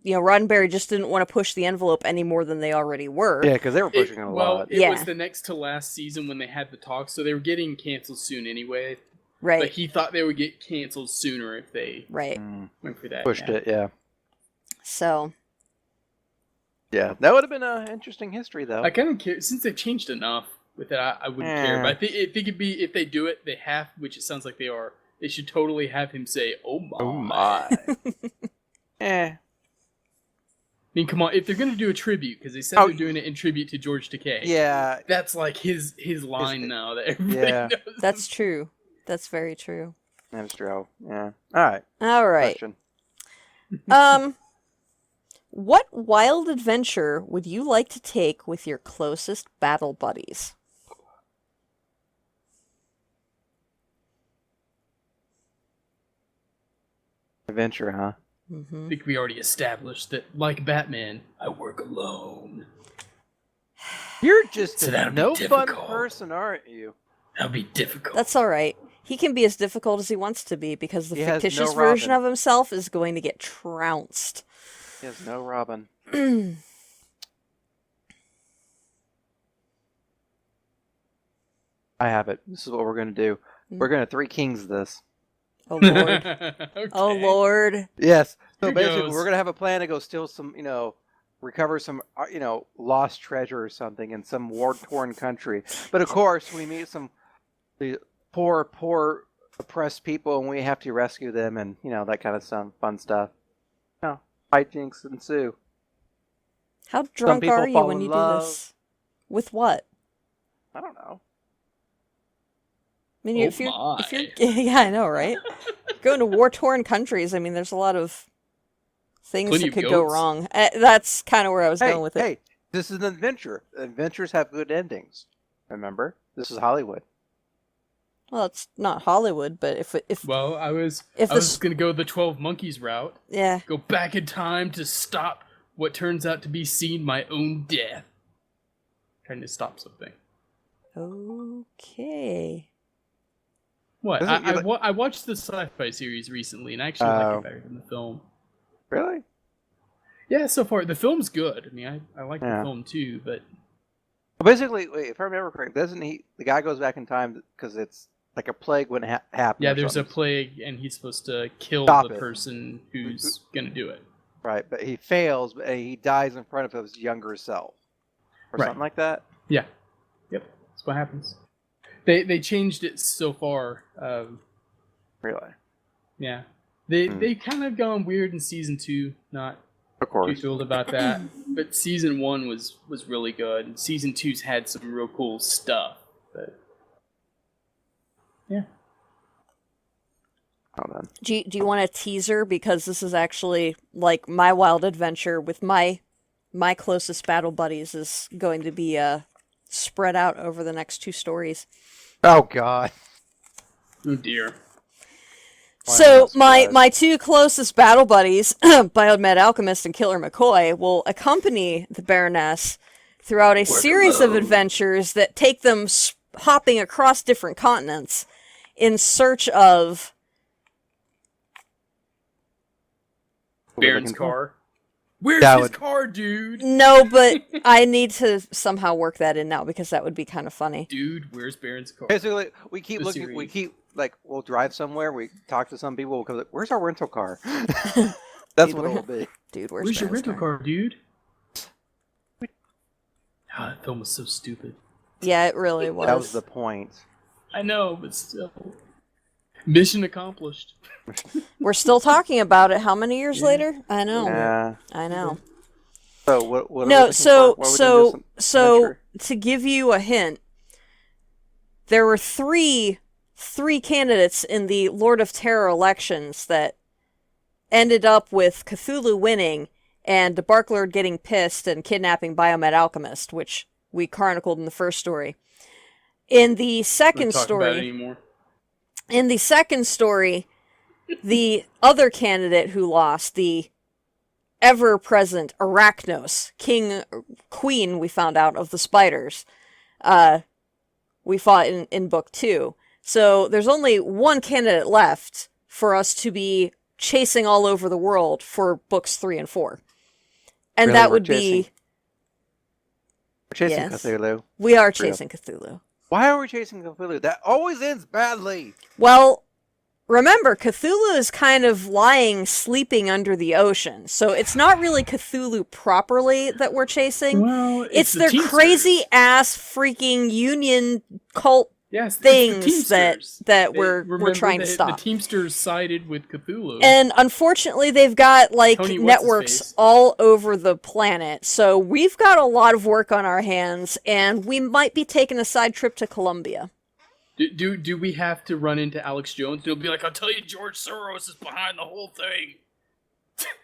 Roddenberry just didn't want to push the envelope any more than they already were. Yeah, because they were pushing it a lot. It Yeah. was the next to last season when they had the talk, so they were getting canceled soon anyway. Right. But he thought they would get canceled sooner if they Right. went for that. Pushed it. Yeah. So. Yeah, that would have been an interesting history, though. I kind of care since they've changed enough with it. I wouldn't care, but I think it'd be if they do it, they have, which it sounds like they are. They should totally have him say, "Oh my." Oh my. I mean, come on! If they're gonna do a tribute, because they said they're doing it in tribute to George Takei. Yeah. That's like his line now that everybody knows. That's true. That's very true. That's true. Yeah. All right. All right. Question. What wild adventure would you like to take with your closest battle buddies? Adventure, huh? I think we already established that, like Batman, I work alone. You're just So a that'd be no fun difficult. person, aren't you? That'd be difficult. That's all right. He can be as difficult as he wants to be because the He has fictitious no version Robin. of himself is going to get trounced. He has no Robin. I have it. This is what we're going to do. We're going to Three Kings this. Oh lord. Okay. Oh lord. Yes. So Here basically, goes. we're going to have a plan to go steal some, recover some, lost treasure or something in some war-torn country. But of course, we meet some the poor, oppressed people, and we have to rescue them, and that kind of fun stuff. Hijinks ensue. How drunk people are you fall when in you love. do this? With what? I don't know. I mean, Oh if you're, my. yeah, I know, right? Going to war-torn countries, I mean, there's a lot of things Plenty that of could go goats. wrong. That's kind of where I was going with it. Hey, this is an adventure. Adventures have good endings. Remember? This is Hollywood. Well, it's not Hollywood, but if Well, I was If this- gonna go the 12 Monkeys route. yeah, Go back in time to stop what turns out to be seen my own death. Trying to stop something. okay. What? Doesn't it I watched the sci-fi series recently, and I actually like it better than the film. Really? Yeah, so far the film's good. I mean, I like the Yeah. film too, but Well, basically, wait, if I remember correctly, doesn't he? The guy goes back in time because it's like a plague wouldn't happen. yeah, or there's a something. plague, and he's supposed to kill Stop the it. person who's gonna do it. Right, but he fails, but he dies in front of his younger self, or Right. something like that. Yeah, yep, that's what happens. They changed it so far. Really? Yeah, they kind of gone weird in season 2. Not Of too course. thrilled about that, but season 1 was really good, and season 2's had some real cool stuff. But yeah. Hold on. Do you want a teaser, because this is actually like my wild adventure with my closest battle buddies is going to be spread out over the next 2 stories. Oh God. Oh dear. So not surprised. my 2 closest battle buddies, Biomed Alchemist and Killer McCoy, will accompany the Baroness throughout a series of adventures that take them hopping across different continents in search of Baron's car. Where's That his would- car, dude? no, but I need to somehow work that in now because that would be kind of funny. Dude, where's Baron's car? Basically, we keep The looking. We series. keep like we'll drive somewhere. We talk to some people. We'll come like, "Where's our rental car?" That's what it'll be. Dude, Where's your Baron's rental car, dude? Oh, that film was so stupid. Yeah, it really was. That was the point. I know, but still. Mission accomplished. We're still talking about it. How many years later? I know. Yeah. I know. So what? Are we No, looking for? What are we gonna do some adventure? to give you a hint, there were three candidates in the Lord of Terror elections that ended up with Cthulhu winning and the Barklord getting pissed and kidnapping Biomed Alchemist, which we chronicled in the first story. In the second Don't talk about it story, anymore. the other candidate who lost, the ever-present Arachnos, queen, we found out, of the spiders, we fought in book 2. So there's only one candidate left for us to be chasing all over the world for books 3 and 4. And Really, that we're would chasing- be... We're chasing Yes. Cthulhu. We are chasing Cthulhu. Why are we chasing Cthulhu? That always ends badly. Well, remember, Cthulhu is kind of lying, sleeping under the ocean. So it's not really Cthulhu properly that we're chasing. Well, It's the their Teamsters. crazy-ass freaking union cult Yes, things it's the that Teamsters. we're Remember trying to The stop. Teamsters sided with Cthulhu. And unfortunately, they've got, like, Tony networks What's-His-Face. all over the planet. So we've got a lot of work on our hands, and we might be taking a side trip to Colombia. Do we have to run into Alex Jones? He'll be like, I'll tell you, George Soros is behind the whole thing.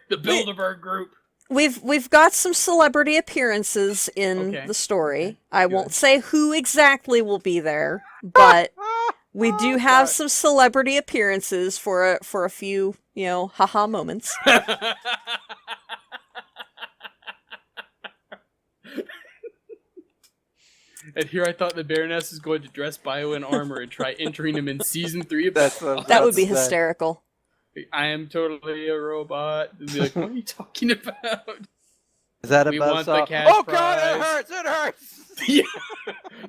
The build of our group. We've got some celebrity appearances in Okay. the story. Okay. I Good. won't say who exactly will be there, but we do have some celebrity appearances for a few, haha moments. And here I thought the Baroness was going to dress Bio in armor and try entering him in season 3 of That's what That would be that's- hysterical. I am totally a robot. And be like, what are you talking about? Is that a We want the buzzsaw? cash Oh God, it prize. hurts! It hurts! Yeah.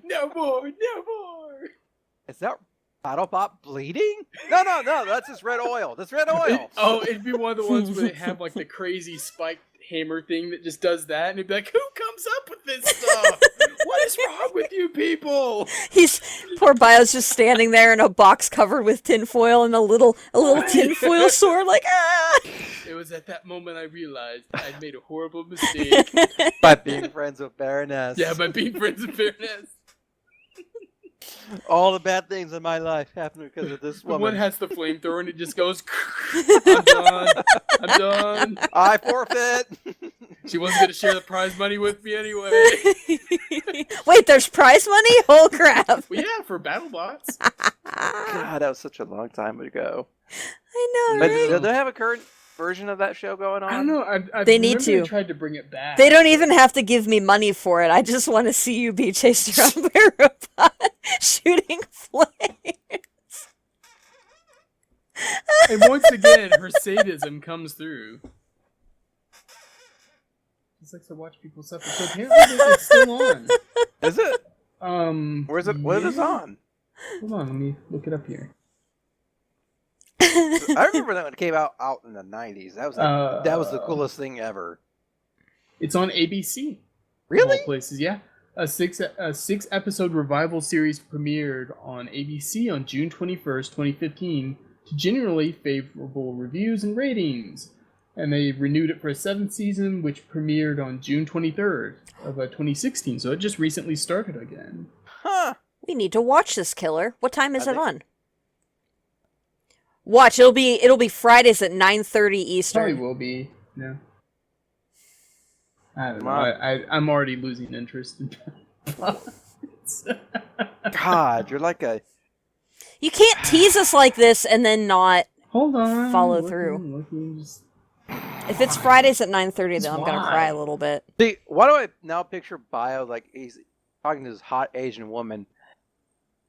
No more, no more. Is that BattleBot bleeding? No, that's just red oil. That's red oil. Oh, it'd be one of the ones where they have like the crazy spiked hammer thing that just does that, and it'd be like, who comes up with this stuff? What is wrong with you people? Poor Bio's just standing there in a box covered with tinfoil and a little tinfoil sword, like ah. It was at that moment I realized I'd made a horrible mistake. By being friends with Baroness. Yeah, by being friends with Baroness. All the bad things in my life happen because of this The one woman. has the flamethrower and it just goes, I'm done. I'm done. I forfeit. She wasn't going to share the prize money with me anyway. Wait, there's prize money? Oh crap! Well, yeah, for BattleBots. God, that was such a long time ago. I know, But right? do they have a current version of that show going on? I don't know. I They need remember to. They tried to bring it back. They don't even have to give me money for it. I just want to see you be chased around by a robot shooting flames. And once again, her sadism comes through. She likes to watch people suffer. So apparently it's still on. Is it? Where's it? What is on? Hold on, let me look it up here. I remember that when it came out in the 90s. That was the coolest thing ever. It's on ABC. Really? Of all places, yeah. A six episode revival series premiered on ABC on June 21st, 2015, to generally favorable reviews and ratings. And they renewed it for a 7th season, which premiered on June 23rd of 2016. So it just recently started again. Huh. We need to watch this, Killer. What time is it on? Watch, it'll be Fridays at 9:30 Eastern. Probably will be. Yeah. I don't know. I'm already losing interest in God, you're like a... You can't tease us like this and then not Hold on. follow through. If it's Fridays at 9:30, then I'm gonna cry a little bit. See, why do I now picture Bio like he's talking to this hot Asian woman,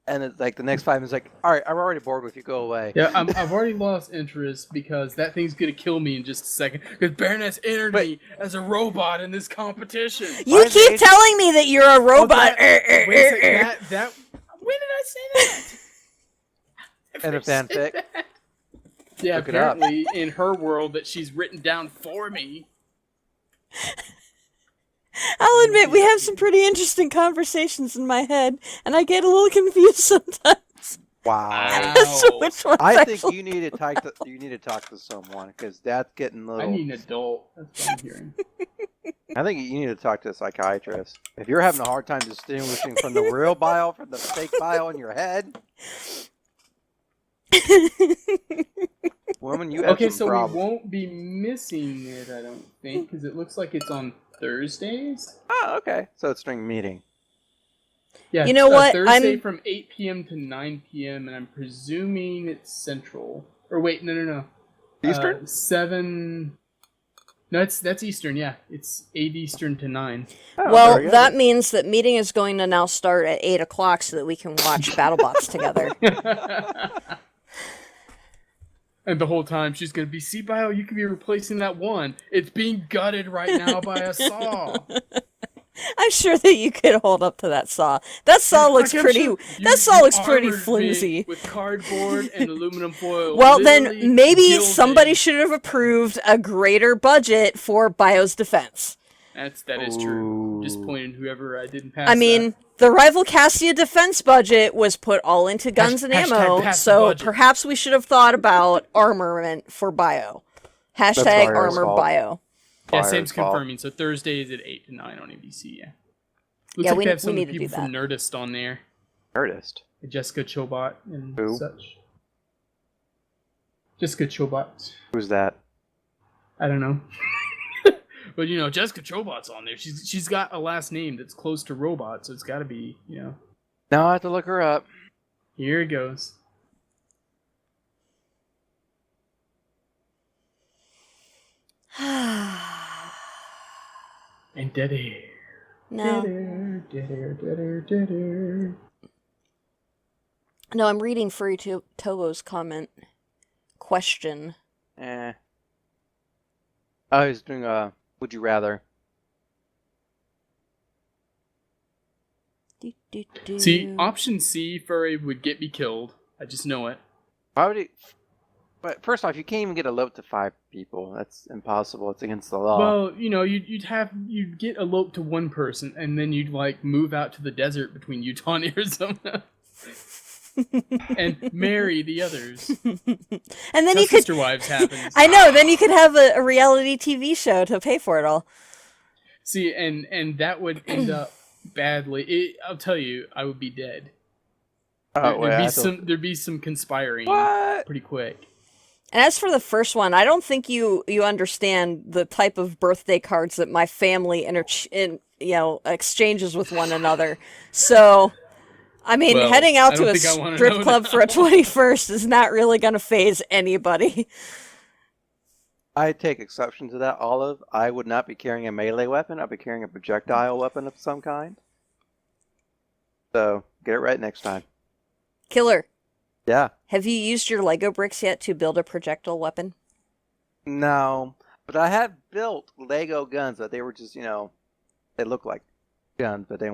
and it's like the next 5 minutes like, all right, I'm already bored with you, go away. Yeah, I've already lost interest because that thing's gonna kill me in just a second. Because Baroness entered me as a robot in this competition. You keep telling me that you're a robot. Wait a second, when did I say that? And a fanfic. Yeah, Look it up. apparently in her world that she's written down for me. I'll admit, we have some pretty interesting conversations in my head, and I get a little confused sometimes. Wow. As to which one's I think actually- you need to talk to someone because that's getting a little. I need an adult. That's what I'm hearing. I think you need to talk to a psychiatrist if you're having a hard time distinguishing from the real Bio from the fake Bio in your head. Woman, you have Okay, some so problems. we won't be missing it, I don't think, because it looks like it's on Thursdays. Oh, okay. So it's during meeting. Yeah, You know what? Thursday from 8 p.m. to 9 p.m., and I'm presuming it's Central. Or wait, no. Eastern? 7... No, that's Eastern, yeah. It's 8 Eastern to 9. Oh, Well, very good. that means that meeting is going to now start at 8 o'clock so that we can watch BattleBots together. And the whole time she's going to be, see, Bio, you could be replacing that one. It's being gutted right now by a saw. I'm sure that you could hold up to that saw. That saw looks Like, I'm pretty. sure That saw you looks pretty armored me flimsy. with cardboard and aluminum foil. Well, Literally then maybe gilded. somebody should have approved a greater budget for Bio's defense. That is true. Just pointing whoever I didn't pass. I mean, the RivalCastia defense budget was put all into guns and Hashtag ammo, pass the so budget. perhaps we should have thought about armament for Bio. Hashtag Fire's armor fault. Bio. Yeah, Fire's Sam's fault. confirming. So Thursday is at 8 to 9 on ABC, yeah. Looks Yeah, like we they have some need to people do from Nerdist on there. Artist. Jessica Chobot and Who? such. Jessica Chobot. Who's that? I don't know. But, Jessica Chobot's on there. She's got a last name that's close to robot, so it's got to be, Now I have to look her up. Here it goes. And dead air. No. Dead air. No, I'm reading Furry Tobo's comment. Question. Oh, he's doing Would You Rather. See, option C, Furry, would get me killed. I just know it. Why would he? But first off, you can't even get a vote to 5 people. That's impossible. It's against the law. Well, you'd get eloped to one person, and then you'd move out to the desert between Utah and Arizona, and marry the others. And then How you could. Sister Wives happens. I know. Then you could have a reality TV show to pay for it all. See, and that would end up badly. I'll tell you, I would be dead. Oh, wait, There'd be some conspiring What? pretty quick. And as for the first one, I don't think you understand the type of birthday cards that my family exchanges with one another. So I mean, Well, heading out I to don't a think I wanna strip know club now. for a 21st is not really going to phase anybody. I take exception to that, Olive. I would not be carrying a melee weapon. I'd be carrying a projectile weapon of some kind. So, get it right next time. Killer, Yeah. have you used your Lego bricks yet to build a projectile weapon? No. But I have built Lego guns, but they were just, they looked like guns, but they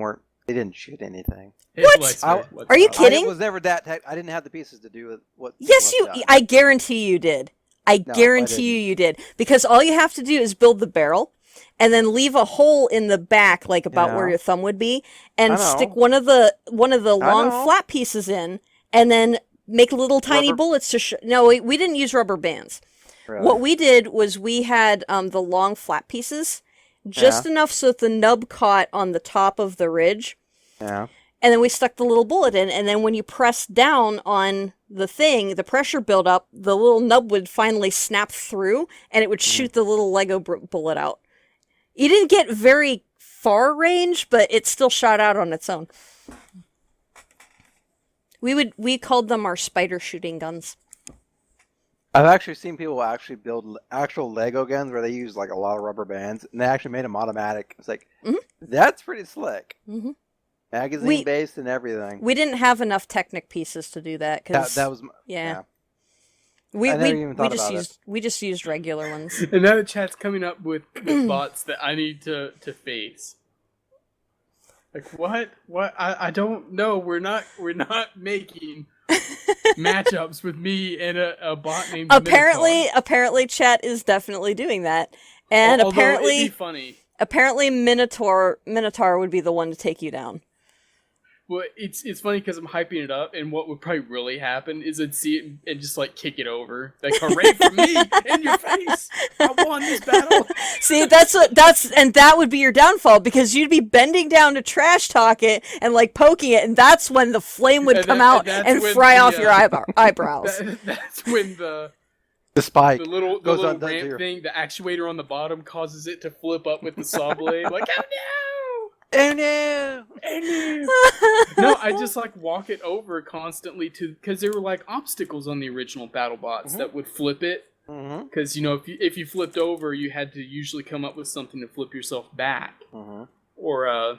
didn't shoot anything. What? Are you kidding? I was never that I didn't have the pieces to do with what. Yes, people have done. I guarantee you did. I No, I guarantee you did. Because all you have to do is build the barrel and then leave a hole in the back, like about where Yeah. your thumb would be, I and know. stick one of the long know. flat pieces in, and then make little tiny Rubber- bullets to no, we didn't use rubber bands. Really. What we did was we had the long flat pieces, just enough so that the nub caught on the top of the ridge. Yeah. And then we stuck the little bullet in, and then when you press down on the thing, the pressure built up, the little nub would finally snap through, and it would shoot the little Lego bullet out. You didn't get very far range, but it still shot out on its own. We called them our spider shooting guns. I've actually seen people actually build actual Lego guns where they use like a lot of rubber bands, and they actually made them automatic. It's like, that's pretty slick. Mhm. Magazine based and everything. We didn't have enough Technic pieces to do that because That was yeah. I never even thought about it. We just used regular ones. And now the chat's coming up with bots that I need to face. Like what? What? I don't know. We're not making matchups with me and a bot named Apparently chat is definitely doing that. And Although it'd be funny. Apparently Minotaur would be the one to take you down. Well, it's funny because I'm hyping it up, and what would probably really happen is I'd see it and just like kick it over, like hooray for me in your face! I won this battle. See, that would be your downfall because you'd be bending down to trash talk it and like poking it, and that's when the flame would come out and fry off your eyebrows. That's when the spike the little goes ramp on thing, the actuator on the bottom causes it to flip up with the saw blade, like oh no! Oh no! Oh no! No, I just like walk it over constantly because there were like obstacles on the original BattleBots that would flip it. Because if you flipped over, you had to usually come up with something to flip yourself back, or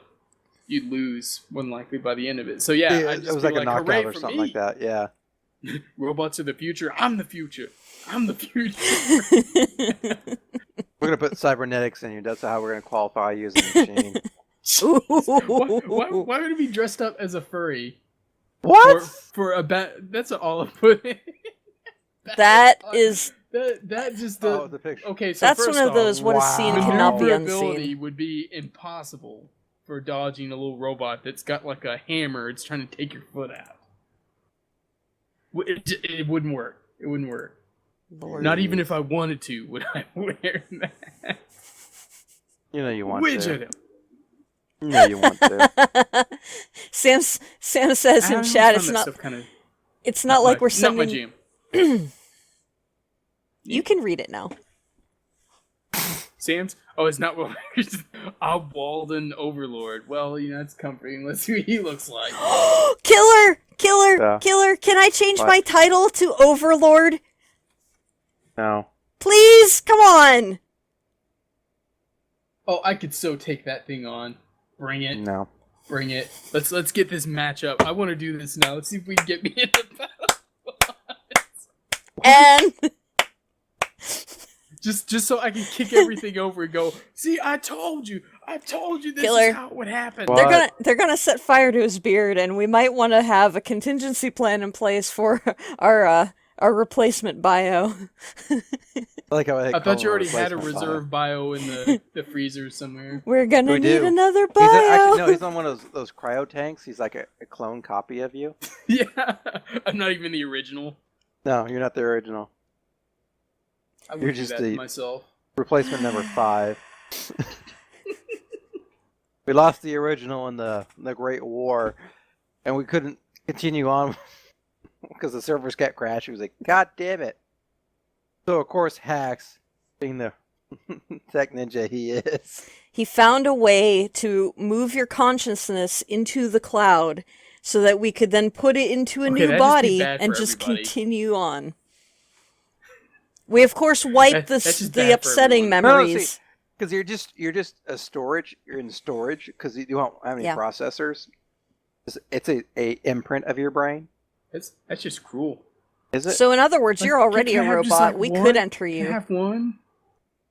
you'd lose more than likely by the end of it. So yeah, it was like a knockout or something like that. Yeah. Robots are the future. I'm the future. I'm the future. We're gonna put cybernetics in you. That's how we're gonna qualify you as a machine. Why would it be dressed up as a furry? What? For a bat? That's all I put in. That is. That just the picture. Okay, so that's first one of those off, what is seen cannot be maneuverability unseen. would be impossible for dodging a little robot that's got like a hammer. It's trying to take your foot out. It wouldn't work. It wouldn't work. Lord. Not even if I wanted to, would I wear that? You know you want Widget him. You know you want to. Sam says in chat, it's not like we're sending. Not my jam. You can read it now. Sam's? Oh, it's not what a Walden Overlord. Well, that's comforting. Let's see what he looks like. Killer! Yeah. Killer! Can I change What? my title to Overlord? No. Please! Come on! Oh, I could so take that thing on. Bring it. No. Bring it. Let's get this matchup. I want to do this now. Let's see if we can get me into battle. And just so I can kick everything over and go, see, I told you this Killer. is how it would happen. What? they're gonna set fire to his beard, and we might want to have a contingency plan in place for our replacement bio. I thought you already had a reserve bio in the freezer somewhere. We're gonna We need do. another He's bio. no, he's on one of those cryo tanks. He's like a clone copy of you. Yeah, I'm not even the original. No, you're not the original. I would You're do just that to the- myself. Replacement number 5. We lost the original in the Great War, and we couldn't continue on because the servers kept crashing. He was like, God damn it. So, of course, Hacks, being the tech ninja he is, He found a way to move your consciousness into the cloud so that we could then put it into a new that'd just be body bad and for just everybody. continue on. We of course wipe That's just the bad for upsetting everyone. memories. Because you're just a storage. You're in storage because you don't have any Yeah. processors. It's a imprint of your brain. That's just cruel. Is it? So in other words, Like, you're already can a I have just, robot. like, We one? could enter Can I you. have one?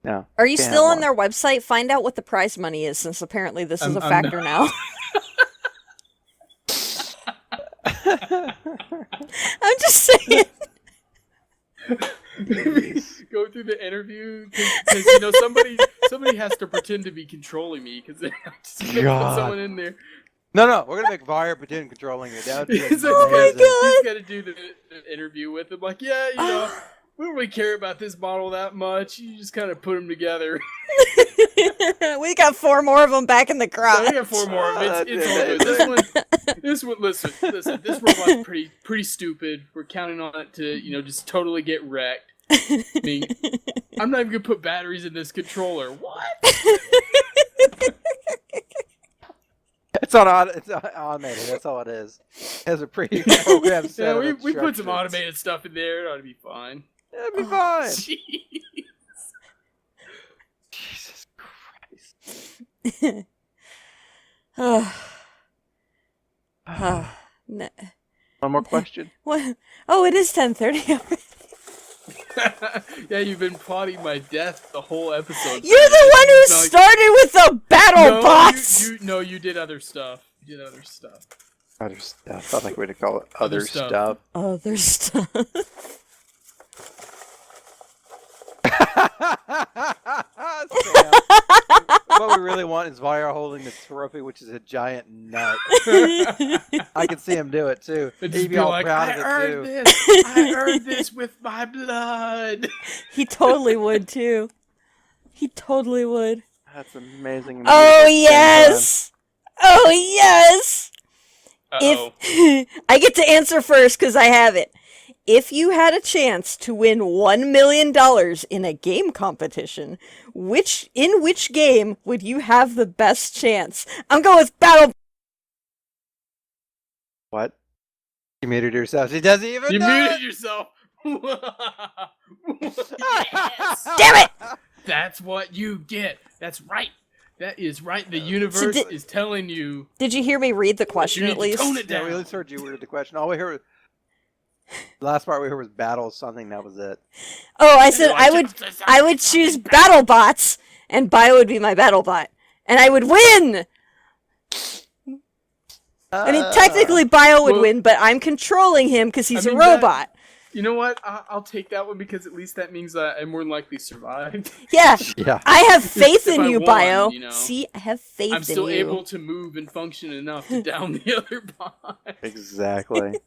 No. Are you Can't still have on their website? Find out what the prize money is, since apparently this is a factor now. I'm just saying. Go through the interview because somebody has to pretend to be controlling me because they have to put God. someone in there. No, we're gonna make Vire pretend controlling you. That would be He's Oh my amazing. God. He's got to do the interview with him. Like, yeah, we don't really care about this model that much. You just kind of put them together. We got 4 more of them back in the garage. We got 4 more of them. It's all good. This one. Listen. This robot's pretty stupid. We're counting on it to, just totally get wrecked. I mean, I'm not even gonna put batteries in this controller. What? It's automated. That's all it is. It has a pre-programmed set Yeah, of we put some instructions. automated stuff in there. It ought to be fine. It'll be fine. Jeez. Jesus Christ. No. One more question. What? Oh, it is 10:30 already. Yeah, you've been plotting my death the whole episode. You're the one who It's not like- started with the BattleBots. No, you did other stuff. Other stuff. I think we'd call it other stuff. stuff. Other stuff. Sam, what we really want is Vire holding the trophy, which is a giant nut. I can see him do it too. And He'd just be be all like, proud I of it earned too. this. I earned this with my blood. He totally would too. He totally would. That's amazing. Oh yes. Oh yes. Uh-oh. If I get to answer first because I have it. If you had a chance to win $1 million in a game competition, which game would you have the best chance? I'm going with Battle. What? You muted yourself. He doesn't even You know muted it. yourself. Yes. Damn it! That's what you get. That's right. That is right. The universe is telling you. Did you hear me read the You question need at to least? tone it Yeah, down. we at least heard you read the question. All we heard. The last part we heard was battle something. That was it. Oh, I said I would choose BattleBots, and Bio would be my BattleBot, and I would win. I mean, technically Bio would well- win, but I'm controlling him because he's I mean, a robot. You know what? I'll take that one because at least that means I more than likely survived. Yeah, Yeah. I have faith If in I you, won, Bio. you know. See, I have faith I'm in still you. able to move and function enough to down the other bot. Exactly.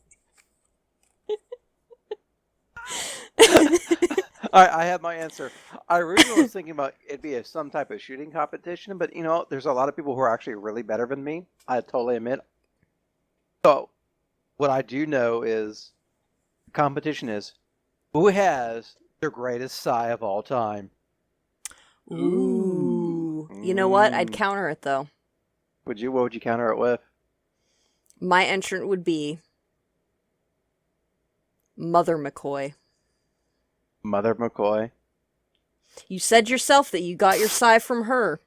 Alright, I have my answer. I originally was thinking about it'd be some type of shooting competition, but there's a lot of people who are actually really better than me. I totally admit. So, what I do know is the competition is who has the greatest sigh of all time. Ooh. You know what? I'd Mm. counter it though. What would you counter it with? My entrant would be Mother McCoy. Mother McCoy. You said yourself that you got your sigh from her,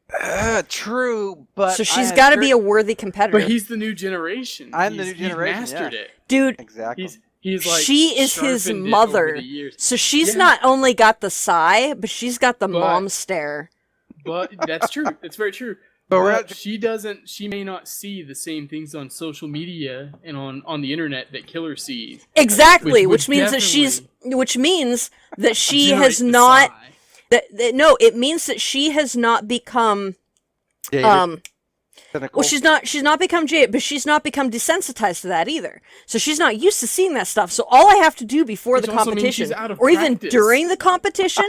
True, but so she's got to be a worthy competitor. But he's the new generation. I'm the He's- new generation, He's mastered yeah. it. Dude, Exactly. He's like she is his sharpened it mother, over the years. so she's Yeah. not only got the sigh, but she's got the But- mom stare. But that's true. That's very true. But we're But at- she doesn't. She may not see the same things on social media and on the internet that Killer sees. Exactly, Which which would means that she has Generate the not. sigh. No, it means that she has not become. Cynical. Well, she's not become jaded, but she's not become desensitized to that either. So she's not used to seeing that stuff. So all I have to do before Which the also means competition, she's out of or even practice. during the competition,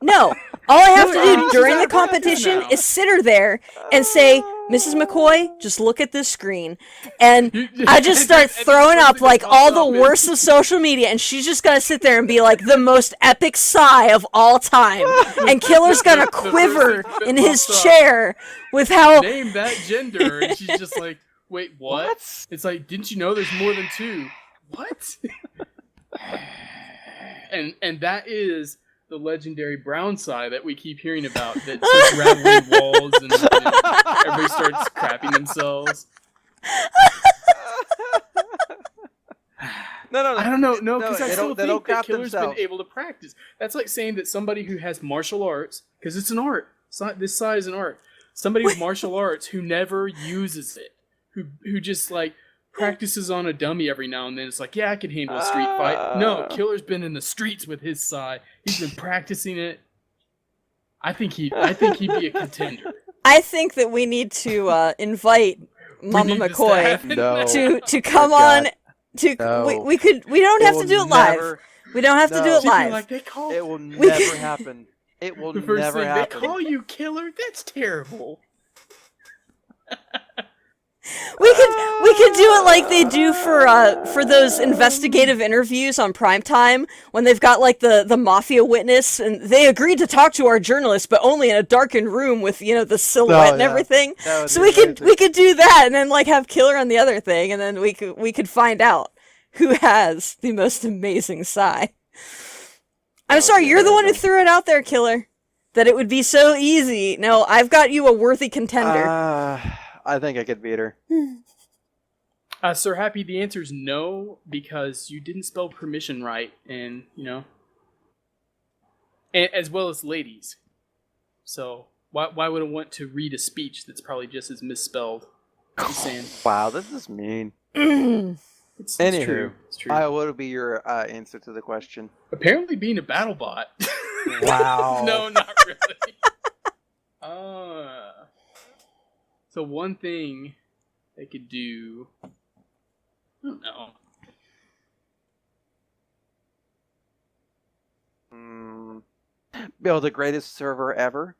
no, all I have to No, do she's during out the of practice competition now. is sit her there and say, "Mrs. McCoy, just look at this screen," and I just start throwing up like all the worst of social media, and she's just gonna sit there and be like the most epic sigh of all time, and Killer's gonna The first quiver thing that in his pops up. chair with how. Name that gender, and she's just like, Wait, what? It's like, didn't you know there's more than 2? What? and that is the legendary brown sigh that we keep hearing about that starts rattling walls and everybody starts crapping themselves. No. I don't know. No, because I still they don't think that crap Killer's themselves. been able to practice. That's like saying that somebody who has martial arts, because it's an art. This sigh is an art. Somebody with martial arts who never uses it, who just like practices on a dummy every now and then. It's like, yeah, I can handle a street fight. No, Killer's been in the streets with his sigh. He's been practicing it. I think he'd be a contender. I think that we need to invite Mama McCoy to come on. We don't have to do it live. We don't have to do it live. Like, it will never happen. It will never happen. They call you Killer? That's terrible. We could do it like they do for those investigative interviews on primetime when they've got like the mafia witness and they agreed to talk to our journalist but only in a darkened room with the silhouette and everything. So we could do that and then like have Killer on the other thing and then we could find out who has the most amazing sigh. I'm sorry, you're the one who threw it out there, Killer. That it would be so easy. No, I've got you a worthy contender. I think I could beat her. Sir Happy, the answer is no, because you didn't spell permission right, and, as well as ladies. So, why would I want to read a speech that's probably just as misspelled? Just saying. Wow, this is mean. It's true. It's true. What would be your answer to the question? Apparently being a BattleBot. Wow. No, not really. So one thing they could do, I don't know. Build the greatest server ever?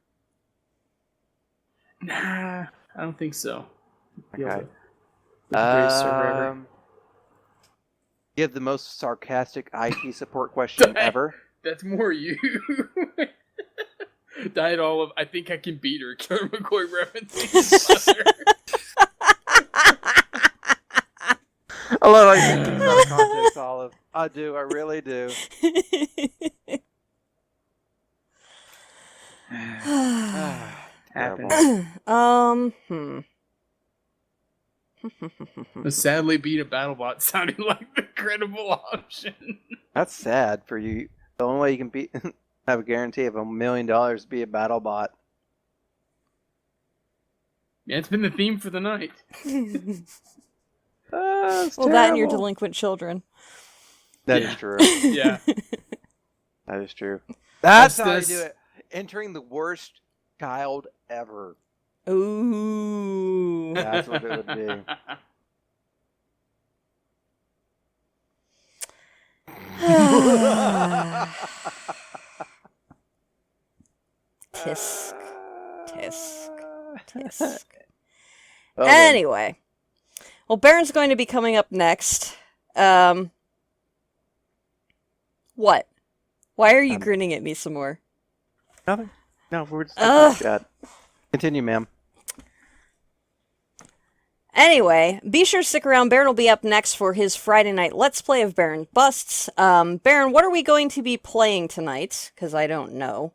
Nah, I don't think so. Okay. The greatest server ever. Give the most sarcastic IT support question ever? That's more you. Died all of, I think I can beat her. Killer McCoy referencing. I love how you take things out of context, Olive. I do. I really do. Happens. Sadly, beat a BattleBot sounding like the credible option. That's sad for you. The only way you can have a guarantee of $1 million to be a BattleBot. Yeah, it's been the theme for the night. Well, terrible. that and your delinquent children. That is true. Yeah. That is true. That's how I do it. Entering the worst child ever. Ooh. That's what it would be. Tisk. Tisk. Tisk. Okay. Anyway. Well, Baron's going to be coming up next. What? Why are you grinning at me some more? Nothing. No, we're just chat. Continue, ma'am. Anyway, be sure to stick around. Baron will be up next for his Friday night Let's Play of Baron Busts. Baron, what are we going to be playing tonight? Because I don't know.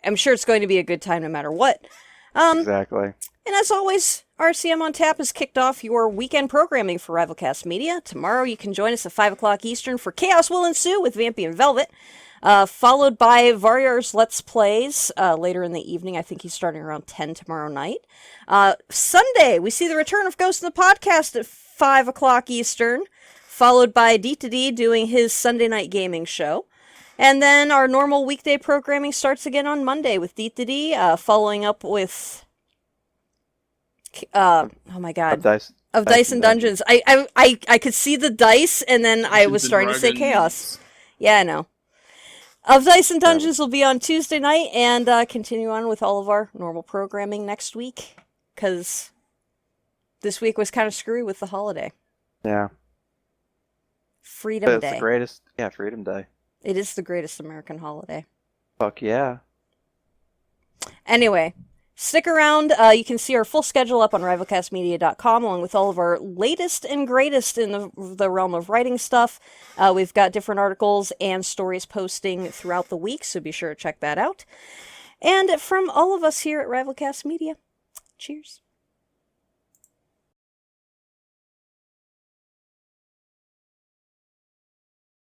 I'm sure it's going to be a good time no matter what. Exactly. And as always, RCM on Tap has kicked off your weekend programming for RivalCast Media. Tomorrow you can join us at 5 o'clock Eastern for Chaos Will Ensue with Vampy and Velvet. Followed by Varyar's Let's Plays later in the evening. I think he's starting around 10 tomorrow night. Sunday, we see the return of Ghost in the Podcast at 5 o'clock Eastern, followed by D2D doing his Sunday night gaming show. And then our normal weekday programming starts again on Monday with D2D, following up with... oh my god. Of Dice and Dungeons. I could see the dice, and then I was starting to say Chaos. Yeah, I know. Of Dice and Dungeons will be on Tuesday night, and continue on with all of our normal programming next week, because this week was kind of screwy with the holiday. Yeah. Freedom Day. It's the greatest. Yeah, Freedom Day. It is the greatest American holiday. Fuck yeah. Anyway, Stick around. You can see our full schedule up on rivalcastmedia.com, along with all of our latest and greatest in the realm of writing stuff. We've got different articles and stories posting throughout the week, so be sure to check that out. And from all of us here at RivalCast Media, cheers.